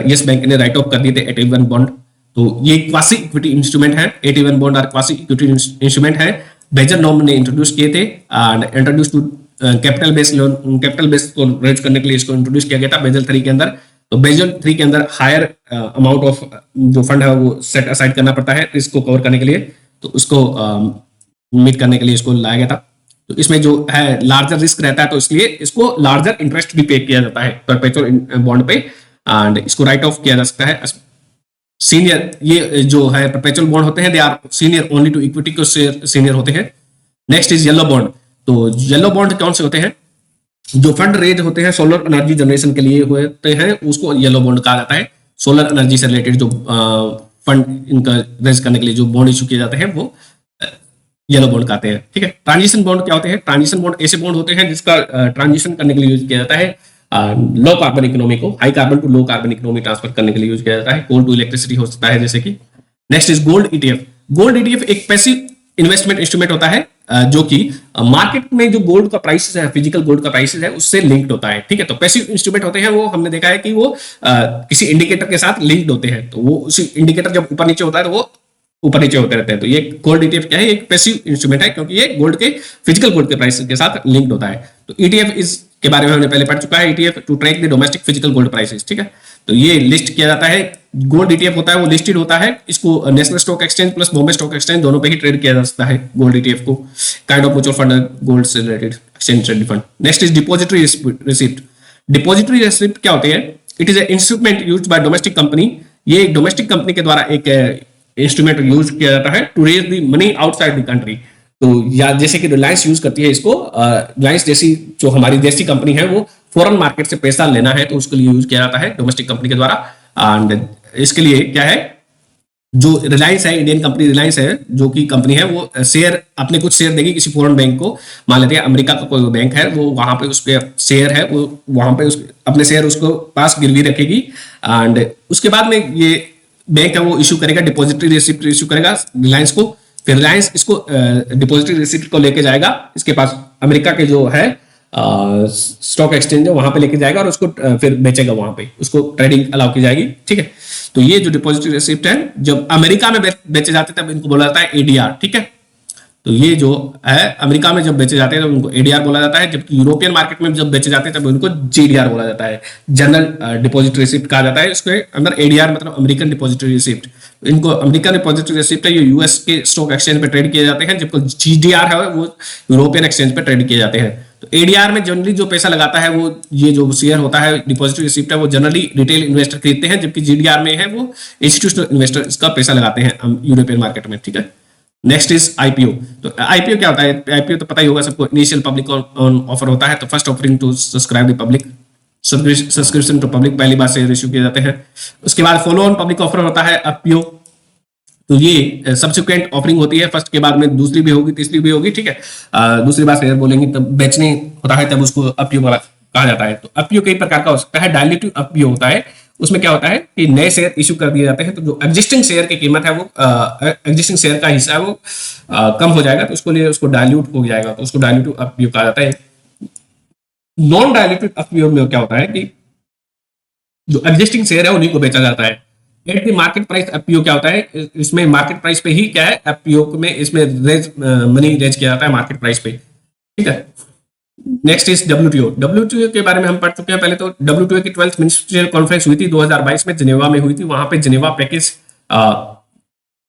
यस बैंक ने राइट ऑफ कर दिए थे 81 बॉन्ड। तो ये क्वासी इक्विटी इंस्ट्रूमेंट है, 81 बॉन्ड और क्वासी इक्विटी इंस्ट्रूमेंट है। बेजल नॉर्म ने इंट्रोड्यूस किए थे and introduce to capital base loan, capital base को रेज करने के लिए इसको इंट्रोड्यूस किया गया था बेजल 3 के अंदर। तो बेजल 3 के अंदर हायर अमाउंट ऑफ जो फंड है वो सेट असाइड करना पड़ता है रिस्क को कवर करने के लिए, तो उसको मीट करने के लिए इसको लाया गया था। तो इसमें जो है लार्जर रिस्क रहता है, तो इसलिए इसको लार्जर इंटरेस्ट भी पे किया जाता है परपेचुअल बॉन्ड पे, एंड इसको राइट ऑफ किया जा सकता है। सीनियर, ये जो है परपेचुअल बॉन्ड होते हैं, they are senior only to equity को सीनियर होते हैं। Next is yellow bond. तो येलो बॉन्ड कौन से होते हैं? जो फंड रेज होते हैं सोलर एनर्जी जनरेशन के लिए होते हैं, उसको येलो बॉन्ड कहा जाता है। सोलर एनर्जी से रिलेटेड जो फंड इनका रेज करने के लिए जो बॉन्ड इशू किए जाते हैं वो येलो बॉन्ड कहते हैं, ठीक है। ट्रांजिशन बॉन्ड क्या होते हैं? ट्रांजिशन बॉन्ड ऐसे बॉन्ड होते हैं जिसका ट्रांजिशन करने के लिए यूज किया जाता है लो कार्बन इकोनॉमी को high carbon to low carbon economy transfer करने के लिए यूज किया जाता है। कोल टू इलेक्ट्रिसिटी हो सकता है जैसे कि। Next is gold ETF. Gold ETF एक पैसिव इन्वेस्टमेंट इंस्ट्रूमेंट होता है जो कि मार्केट में जो गोल्ड का प्राइस है, फिजिकल गोल्ड का प्राइस है, उससे लिंक्ड होता है, ठीक है। तो पैसिव इंस्ट्रूमेंट होते हैं वो, हमने देखा है कि वो किसी इंडिकेटर के साथ लिंक्ड होते हैं, तो वो उसी इंडिकेटर जब ऊपर नीचे होता है तो वो ऊपर नीचे होते रहते हैं। तो ये गोल्ड ईटीएफ क्या है? एक पैसिव इंस्ट्रूमेंट है क्योंकि ये गोल्ड के फिजिकल गोल्ड के प्राइस के साथ लिंक्ड होता है। तो ईटीएफ इस के बारे में हमने पहले पढ़ चुका है, ETF to track the domestic physical gold prices, ठीक है। तो ये लिस्ट किया जाता है, गोल्ड ईटीएफ होता है वो लिस्टेड होता है, इसको national stock exchange plus Bombay stock exchange दोनों पे ही ट्रेड किया जा सकता है गोल्ड ईटीएफ को। Kind of mutual fund gold से related exchange traded fund. Next is depository receipt. Depository receipt क्या होते हैं? It is a instrument used by domestic company. ये एक डोमेस्टिक कंपनी के द्वारा एक इंस्ट्रूमेंट यूज किया जाता है to raise the money outside the country. तो या जैसे कि रिलायंस यूज करती है इसको, रिलायंस जैसी जो हमारी देशी कंपनी है वो फॉरेन मार्केट से पैसा लेना है तो उसके लिए यूज किया जाता है डोमेस्टिक कंपनी के द्वारा। एंड इसके लिए क्या है, जो रिलायंस है, इंडियन कंपनी रिलायंस है जो कि कंपनी है, वो शेयर अपने कुछ शेयर देगी किसी फॉरेन बैंक को। मान लेते हैं अमेरिका का कोई बैंक है, वो वहां पे उसके शेयर है, वो वहां पे अपने शेयर उसको पास गिरवी रखेगी एंड उसके बाद में ये बैंक है वो इशू करेगा, डिपॉजिटरी रिसिप्ट इशू करेगा रिलायंस को। फिर रिलायंस इसको डिपॉजिटरी रिसिप्ट को लेके जाएगा इसके पास अमेरिका के जो है स्टॉक एक्सचेंज है वहां पे लेके जाएगा और उसको फिर बेचेगा, वहां पे उसको ट्रेडिंग अलाउ की जाएगी, ठीक है। तो ये जो डिपॉजिटरी रिसिप्ट है जब अमेरिका में बेचे जाते हैं तब इनको बोला जाता है एडीआर, ठीक है। तो ये जो है अमेरिका में जब बेचे जाते हैं तो उनको एडीआर बोला जाता है, जबकि यूरोपियन मार्केट में जब बेचे जाते हैं तब उनको जीडीआर बोला जाता है, जनरल डिपॉजिटरी रिसिप्ट कहा जाता है। इसके अंदर एडीआर मतलब अमेरिकन डिपॉजिटरी रिसिप्ट, इनको अमेरिकन डिपॉजिटरी रिसिप्ट है ये यूएस के स्टॉक एक्सचेंज पे ट्रेड किए जाते हैं, जबकि जीडीआर है वो यूरोपियन एक्सचेंज पे ट्रेड किए जाते हैं। तो एडीआर में जनरली जो पैसा लगाता है वो ये जो शेयर होता है डिपॉजिटरी रिसिप्ट है वो जनरली रिटेल इन्वेस्टर खरीदते हैं, जबकि जीडीआर में है वो इंस्टीट्यूशनल इन्वेस्टर इसका पैसा लगाते हैं यूरोपियन मार्केट में, ठीक है। Next is IPO. तो आईपीओ क्या होता है? आईपीओ तो पता ही होगा सबको, इनिशियल पब्लिक ऑन ऑफर होता है। तो first offering to subscribe the public, subscription to public, पहली बार शेयर इश्यू किए जाते हैं। उसके बाद फॉलो ऑन पब्लिक ऑफर होता है एफपीओ। तो ये सब्सिक्वेंट ऑफरिंग होती है, फर्स्ट के बाद में दूसरी भी होगी तीसरी भी होगी, ठीक है। दूसरी बार शेयर बोलेंगे तब बेचने होता है तब उसको एफपीओ कहा जाता है। तो एफपीओ कई प्रकार का हो सकता है, डायल्यूटिव एफपीओ होता है। उसमें क्या होता है कि नए शेयर इशू कर दिए जाते हैं तो जो एग्जिस्टिंग शेयर की कीमत है वो एग्जिस्टिंग शेयर का हिस्सा है वो कम हो जाएगा, तो उसको लिए उसको डायल्यूट हो जाएगा, तो उसको डायल्यूटिव एफपीओ कहा जाता है। नॉन डायल्यूटिव एफपीओ में क्या होता है कि जो एग्जिस्टिंग शेयर है उन्हीं को बेचा जाता है। At the market price FPO क्या होता है? इसमें मार्केट प्राइस पे ही क्या है एफपीओ में इसमें मनी रेज किया जाता है मार्केट प्राइस पे, ठीक है। Next is WTO. डब्ल्यूटीओ के बारे में हम पढ़ चुके हैं पहले। तो डब्ल्यूटीओ की 12th मिनिस्ट्रियल कॉन्फ्रेंस हुई थी 2022 में, जिनेवा में हुई थी। वहां पे जिनेवा पैकेज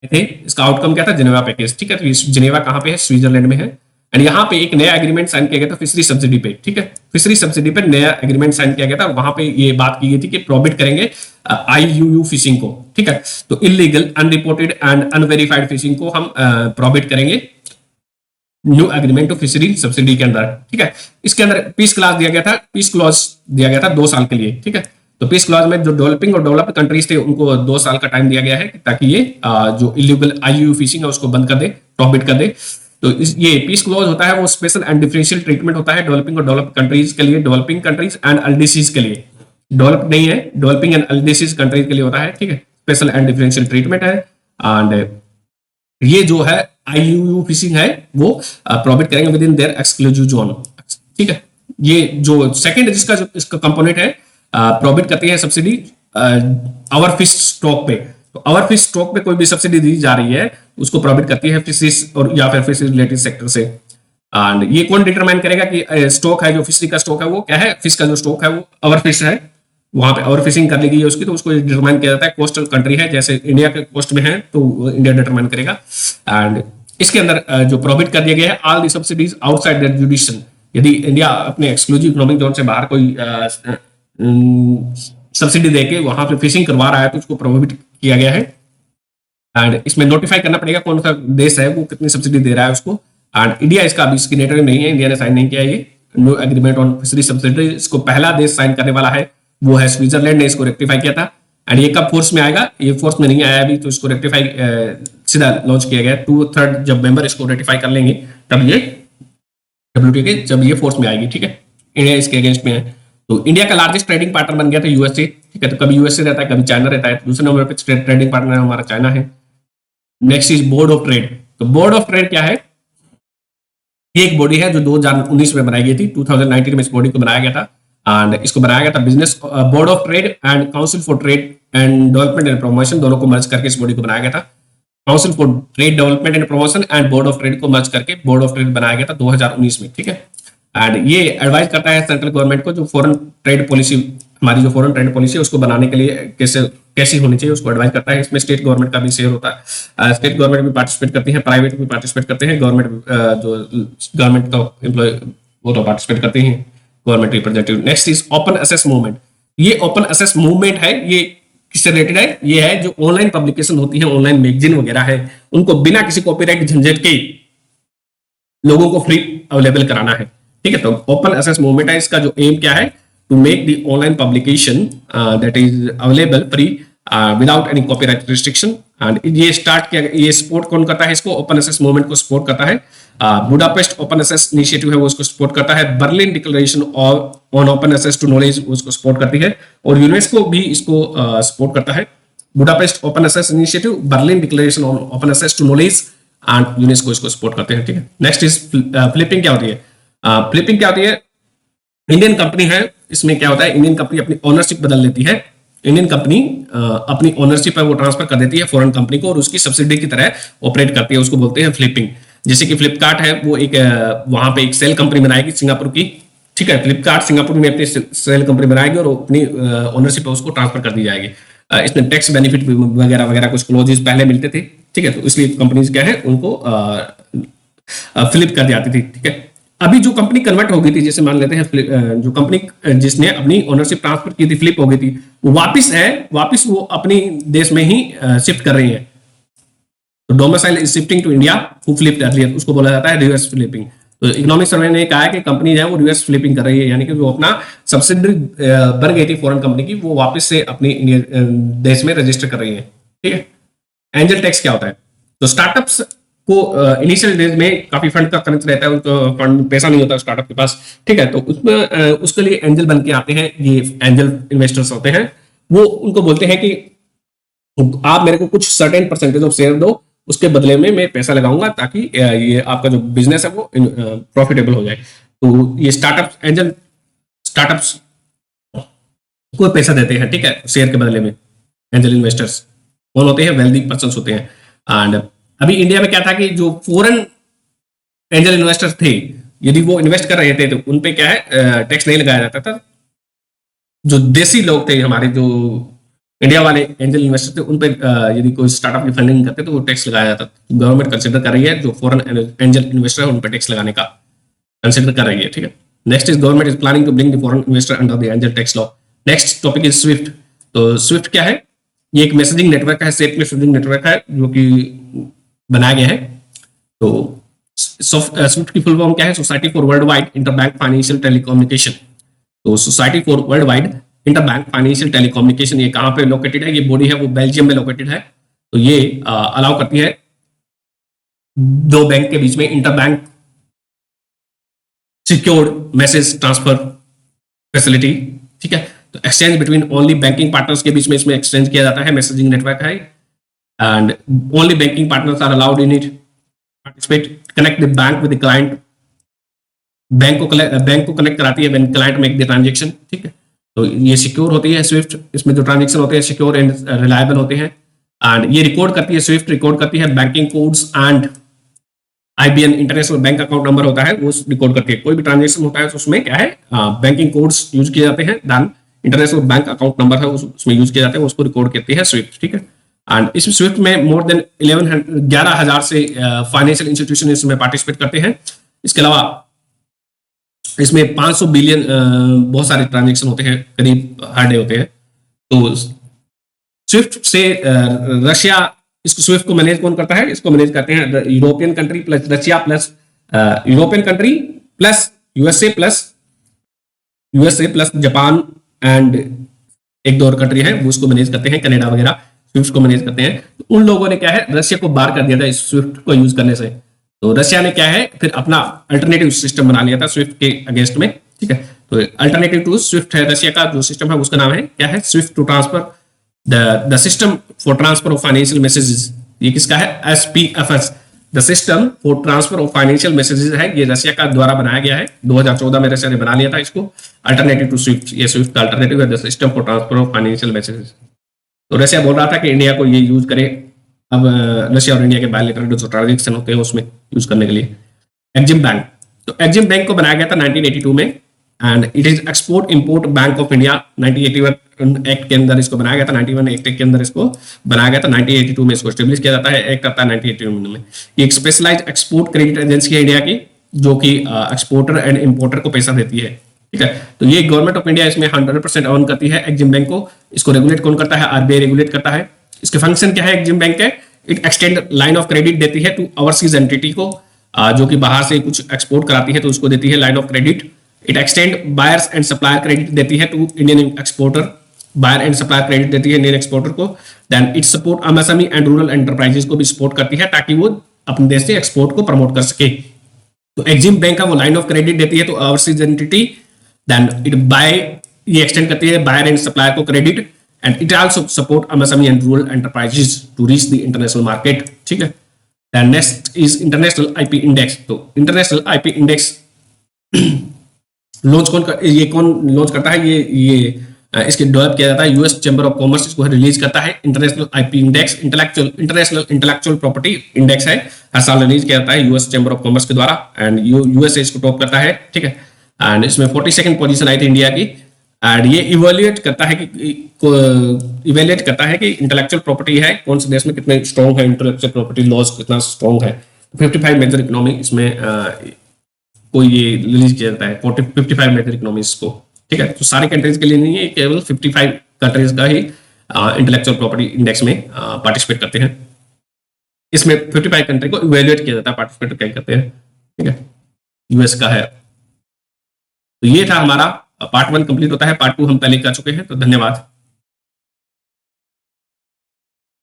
थे, इसका आउटकम क्या था? जिनेवा पैकेज, ठीक है। तो जिनेवा कहाँ पे है? स्विट्जरलैंड में है। एंड यहाँ पे एक नया एग्रीमेंट साइन किया गया था फिशरी सब्सिडी पे, ठीक है। फिशरी सब्सिडी पे नया एग्रीमेंट साइन किया गया था, वहां पे ये बात की गई थी कि प्रोहिबिट करेंगे आईयूयू फिशिंग को, ठीक है। तो illegal, unreported and unverified fishing को हम प्रोहिबिट करेंगे new agreement of fishery subsidy के अंदर, ठीक है। इसके अंदर पीस क्लॉज दिया गया था, पीस क्लॉज दिया गया था 2 साल के लिए, ठीक है। तो पीस क्लॉज में जो डेवलपिंग और डेवलप्ड कंट्रीज थे उनको 2 साल का टाइम दिया गया है ताकि ये जो इलीगल आईयूयू फिशिंग है उसको बंद कर दे, प्रोहिबिट कर दे। तो ये पीस क्लॉज होता है वो स्पेशल एंड डिफरेंशियल ट्रीटमेंट होता है डेवलपिंग और डेवलप्ड कंट्रीज के लिए, डेवलपिंग कंट्रीज एंड एलडीसीज के लिए। डेवलप नहीं है, डेवलपिंग एंड एलडीसीज कंट्रीज के लिए होता है, ठीक है। स्पेशल एंड डिफरेंशियल ट्रीटमेंट है। एंड ये जो है आईयूयू फिशिंग है वो प्रोहिबिट करेंगे with in their exclusive zone, ठीक है। ये जो सेकंड जिसका जो इसका कंपोनेंट है प्रोहिबिट करती है सब्सिडी आवर फिश स्टॉक पे। तो आवर फिश स्टॉक पे कोई भी सब्सिडी दी जा रही है उसको प्रोहिबिट करती है फिशरीज और या फिर फिशरीज रिलेटेड सेक्टर से। एंड ये कौन डिटरमाइन करेगा कि स्टॉक है जो फिशरी का स्टॉक है वो क्या है? फिश का जो स्टॉक है वो आवर फिश है, वहां पे ओवर फिशिंग कर ली गई है उसकी, तो उसको डिटरमाइन किया जाता है। कोस्टल कंट्री है जैसे इंडिया के कोस्ट में है तो इंडिया डिटरमाइन करेगा। एंड इसके अंदर जो प्रोहिबिट कर दिया गया है all the subsidies outside the jurisdiction. यदि इंडिया अपने एक्सक्लूसिव इकोनॉमिक जोन से बाहर कोई सब्सिडी देके वहां पे फिशिंग करवा रहा है तो उसको प्रोहिबिट किया गया है। एंड इसमें नोटिफाई करना पड़ेगा कौन सा देश है वो कितनी सब्सिडी दे रहा है उसको। एंड इंडिया इसका अभी सिग्नेटरी नहीं है, इंडिया ने साइन नहीं किया ये new agreement on fishery subsidy. इसको पहला देश साइन करने वाला है वो है स्विट्जरलैंड ने इसको रेक्टिफाई किया था। एंड ये कब फोर्स में आएगा, ये फोर्स में नहीं आया अभी, तो इसको रेक्टिफाई सीधा लॉन्च किया गया। 2/3 जब मेंबर इसको रेटिफाई कर लेंगे तब ये WTO के जब ये फोर्स में आएगी, ठीक है। इंडिया इसके अगेंस्ट में है। तो इंडिया का लार्जेस्ट ट्रेडिंग पार्टनर बन गया था यूएसए, ठीक है। तो कभी यूएसए रहता है, कभी चाइना रहता है। दूसरे नंबर पे ट्रेडिंग पार्टनर हमारा चाइना है। Next is board of trade. तो बोर्ड ऑफ ट्रेड क्या है, ये एक बॉडी है जो 2019 में बनाई गई थी। 2019 में इस बॉडी को बनाया गया था एंड इसको बनाया गया था business board of trade and council for trade and development and promotion, दोनों को मर्ज करके इस बॉडी को बनाया गया था। Council for trade development and promotion and board of trade को मर्ज करके बोर्ड ऑफ ट्रेड बनाया गया था 2019 में, ठीक है। एंड ये एडवाइस करता है सेंट्रल गवर्नमेंट को जो फॉरेन ट्रेड पॉलिसी, हमारी जो फॉरेन ट्रेड पॉलिसी है उसको बनाने के लिए कैसी होनी चाहिए उसको एडवाइस करता है। इसमें स्टेट गवर्नमेंट का भी शेयर होता है, स्टेट गवर्नमेंट भी पार्टिसिपेट करती है, प्राइवेट भी पार्टिसिपेट करते हैं, गवर्नमेंट जो गवर्नमेंट का एम्प्लॉय वो तो पार्टिसिपेट करते हैं, government representative. Next is open access movement. ये ओपन एसेस मूवमेंट है, ये किससे रिलेटेड है, ये है जो ऑनलाइन पब्लिकेशन होती है, ऑनलाइन मैगजीन वगैरह है, उनको बिना किसी कॉपीराइट झंझट के लोगों को फ्री अवेलेबल कराना है, ठीक है। तो ओपन एसेस मूवमेंट है, इसका जो एम क्या है, to make the online publication that is available free without any copyright restriction. And ये स्टार्ट किया, ये सपोर्ट कौन करता है इसको, ओपन एसेस मूवमेंट को सपोर्ट करता है बुडापेस्ट ओपन एसेस इनिशिएटिव है वो उसको सपोर्ट करता है, Berlin declaration on open access to knowledge उसको सपोर्ट करती है, और यूनेस्को भी इसको सपोर्ट करता है। Budapest open access initiative, Berlin declaration on open access to knowledge and UNESCO इसको सपोर्ट करते हैं, ठीक है। Next is flipping. क्या होती है फ्लिपिंग, क्या होती है, इंडियन कंपनी है, इसमें क्या होता है, इंडियन कंपनी अपनी ओनरशिप बदल लेती है। इंडियन कंपनी अपनी ओनरशिप है वो ट्रांसफर कर देती है फॉरेन कंपनी को और उसकी सब्सिडी की तरह ऑपरेट करती है, उसको बोलते हैं फ्लिपिंग। जैसे कि फ्लिपकार्ट है, वो एक वहां पे एक सेल कंपनी बनाएगी सिंगापुर की, ठीक है। फ्लिपकार्ट सिंगापुर में अपनी सेल कंपनी बनाएगी और अपनी ओनरशिप है उसको ट्रांसफर कर दी जाएगी। इसमें टैक्स बेनिफिट वगैरह वगैरह कुछ क्लोजेस पहले मिलते थे, ठीक है। तो इसलिए कंपनीज क्या है उनको फ्लिप कर दी जाती थी, ठीक है। अभी जो कंपनी कन्वर्ट हो गई थी, जैसे मान लेते हैं जो कंपनी जिसने अपनी ओनरशिप ट्रांसफर की थी, फ्लिप हो गई थी, वो वापस वो अपनी देश में ही शिफ्ट कर रही है। तो domicile is shifting to India, who flipped earlier, उसको बोला जाता है रिवर्स फ्लिपिंग। तो इकोनॉमिक सर्वे ने कहा है कि कंपनी जो है वो रिवर्स फ्लिपिंग कर रही है, यानी कि वो अपना सब्सिडरी बन गई थी फॉरेन कंपनी की, वो वापस से अपनी देश में रजिस्टर कर रही है, ठीक है। एंजल टैक्स क्या होता है, तो स्टार्टअप्स को इनिशियल डेज में काफी फंड का खर्च रहता है, उनको फंड पैसा नहीं होता स्टार्टअप के पास, ठीक है। तो उसमें उसके लिए एंजल बन के आते हैं, ये एंजल इन्वेस्टर्स होते हैं। वो उनको बोलते हैं कि आप मेरे को कुछ सर्टेन परसेंटेज ऑफ शेयर दो, उसके बदले में मैं पैसा लगाऊंगा ताकि ये आपका जो बिजनेस है वो प्रॉफिटेबल हो जाए। तो ये एंजल स्टार्टअप्स को पैसा देते हैं, ठीक है, शेयर के बदले में। एंजल इन्वेस्टर्स कौन होते हैं, वेल्दी पर्संस होते हैं। एंड अभी इंडिया में क्या था कि जो फॉरेन एंजल इन्वेस्टर्स थे, यदि वो इन्वेस्ट कर रहे थे तो उन पे क्या है टैक्स नहीं लगाया जाता था। जो देसी लोग थे हमारे, जो इंडिया वाले एंजल इन्वेस्टर थे, उन पे यदि कोई स्टार्टअप की फंडिंग करते तो वो टैक्स लगाया जाता। गवर्नमेंट कंसिडर कर रही है जो फॉरेन एंजल इन्वेस्टर है उन पे टैक्स लगाने का कंसिडर कर रही है, ठीक है। Next is government is planning to bring the foreign investor under the angel tax law. Next topic is SWIFT. तो स्विफ्ट क्या है, ये एक मैसेजिंग नेटवर्क है, सेफ मैसेजिंग नेटवर्क है जो कि बनाया गया है। तो स्विफ्ट की फुल फॉर्म क्या है, society for world wide interbank financial telecommunication. तो society for world wide interbank financial telecommunication, ये कहाँ पे लोकेटेड है, ये बॉडी है वो बेल्जियम में लोकेटेड है। तो ये अलाउ करती है दो बैंक के बीच में interbank secured message transfer facility, ठीक है। तो exchange between only banking partners के बीच में इसमें एक्सचेंज किया जाता है, मैसेजिंग नेटवर्क है and only banking partners are allowed in it participate, connect the bank with the client, bank को कनेक्ट कराती है when client make the transaction, ठीक है। तो ये सिक्योर होती है स्विफ्ट, इसमें जो ट्रांजैक्शन होते हैं सिक्योर एंड रिलायबल होते हैं। एंड ये रिकॉर्ड करती है, स्विफ्ट रिकॉर्ड करती है banking codes and IBN international bank account number होता है वो रिकॉर्ड करती है। कोई भी ट्रांजैक्शन होता है तो उसमें क्या है बैंकिंग कोड्स यूज किए जाते हैं, then international bank account number है उसमें यूज किए जाते हैं, उसको रिकॉर्ड करती है स्विफ्ट, ठीक है। एंड इस स्विफ्ट में मोर देन 11,000 से फाइनेंशियल इंस्टीट्यूशन इसमें पार्टिसिपेट करते हैं। इसके अलावा इसमें 500 बिलियन बहुत सारे ट्रांजेक्शन होते हैं, करीब हर डे होते हैं। तो स्विफ्ट से रशिया, इसको स्विफ्ट को मैनेज कौन करता है, इसको मैनेज करते हैं European country plus Russia plus European country plus USA plus Japan and एक दो और कंट्री है वो उसको मैनेज करते हैं, कनाडा वगैरह स्विफ्ट को मैनेज करते हैं। तो उन लोगों ने क्या है रशिया को बाहर कर दिया था इस स्विफ्ट को यूज करने से। तो रशिया ने क्या है फिर अपना अल्टरनेटिव सिस्टम बना लिया था स्विफ्ट के अगेंस्ट में, ठीक है। तो अल्टरनेटिव टू स्विफ्ट है रशिया का जो सिस्टम है उसका नाम है क्या है SWIFT to transfer the system for transfer of financial messages. ये किसका है SPFS, the system for transfer of financial messages है, ये रशिया का द्वारा बनाया गया है। 2014 में रशिया ने बना लिया था इसको अल्टरनेटिव टू स्विफ्ट। ये स्विफ्ट का अल्टरनेटिव है the system for transfer of financial messages. तो रशिया बोल रहा था कि इंडिया को ये यूज करे, अब रशिया और इंडिया के बायलैटरल जो ट्रांजैक्शन होते हैं उसमें यूज करने के लिए। एक्जिम बैंक, तो एक्जिम बैंक को बनाया गया था 1982 में and it is export import bank of India. 1981 act के अंदर इसको बनाया गया था, 91 एक्ट के अंदर इसको बनाया गया था, 1982 में इसको स्टेब्लिश किया जाता है, एक्ट आता है 1981 में। ये एक स्पेशलाइज्ड एक्सपोर्ट क्रेडिट एजेंसी है इंडिया की जो कि एक्सपोर्टर एंड इंपोर्टर को पैसा देती है, ठीक है। तो ये गवर्नमेंट ऑफ इंडिया इसमें 100% ऑन करती है एक्जिम बैंक को। इसको रेगुलेट कौन करता है? RBI रेगुलेट करता है। इसके फंक्शन क्या है एक्जिम बैंक के? It extend line of credit देती है टू ओवरसीज एंटिटी को, जो कि बाहर से कुछ एक्सपोर्ट कराती है तो उसको देती है line of credit. It extend buyers and supplier credit देती है to Indian exporter, buyer and supplier credit देती है इंडियन एक्सपोर्टर को। Then it support MSME and rural enterprises को भी सपोर्ट करती है ताकि वो अपने देश से एक्सपोर्ट को प्रमोट कर सके। तो एक्जिम बैंक का वो लाइन ऑफ क्रेडिट देती है तो overseas entity, then it by ये एक्सटेंड करती है बायर एंड सप्लायर को credit and it also support MSME and rural enterprises to reach the international market, ठीक है। Then next is international IP index. तो इंटरनेशनल IP इंडेक्स लॉन्च कौन लॉन्च करता है? ये इसके डेवलप किया जाता है यूएस चैम्बर ऑफ कॉमर्स, इसको रिलीज करता है। International IP index international intellectual property index है, हर साल रिलीज किया जाता है यूएस चैम्बर ऑफ कॉमर्स के द्वारा एंड यूएसए इसको टॉप करता है, ठीक है। एंड इसमें 42nd पोजीशन आई थी इंडिया की एंड ये इवेल्युएट करता है कि इंटेलेक्चुअल प्रॉपर्टी है कौन से देश में कितने स्ट्रॉन्ग है, इंटेलेक्चुअल प्रॉपर्टी लॉज कितना स्ट्रॉन्ग है। 55 मेजर इकोनॉमी इसमें को ये रिलीज किया जाता है, 55 मेजर इकोनॉमीज को, ठीक है। तो सारे कंट्रीज के लिए नहीं है, केवल 55 कंट्रीज का ही इंटेलेक्चुअल प्रॉपर्टी इंडेक्स में पार्टिसिपेट करते हैं। इसमें 55 कंट्री को इवेल्युएट किया जाता है, पार्टिसिपेट क्या करते हैं, ठीक है। यूएस का है। तो ये था हमारा पार्ट 1 कंप्लीट होता है, पार्ट 2 हम पहले कर चुके हैं। तो धन्यवाद।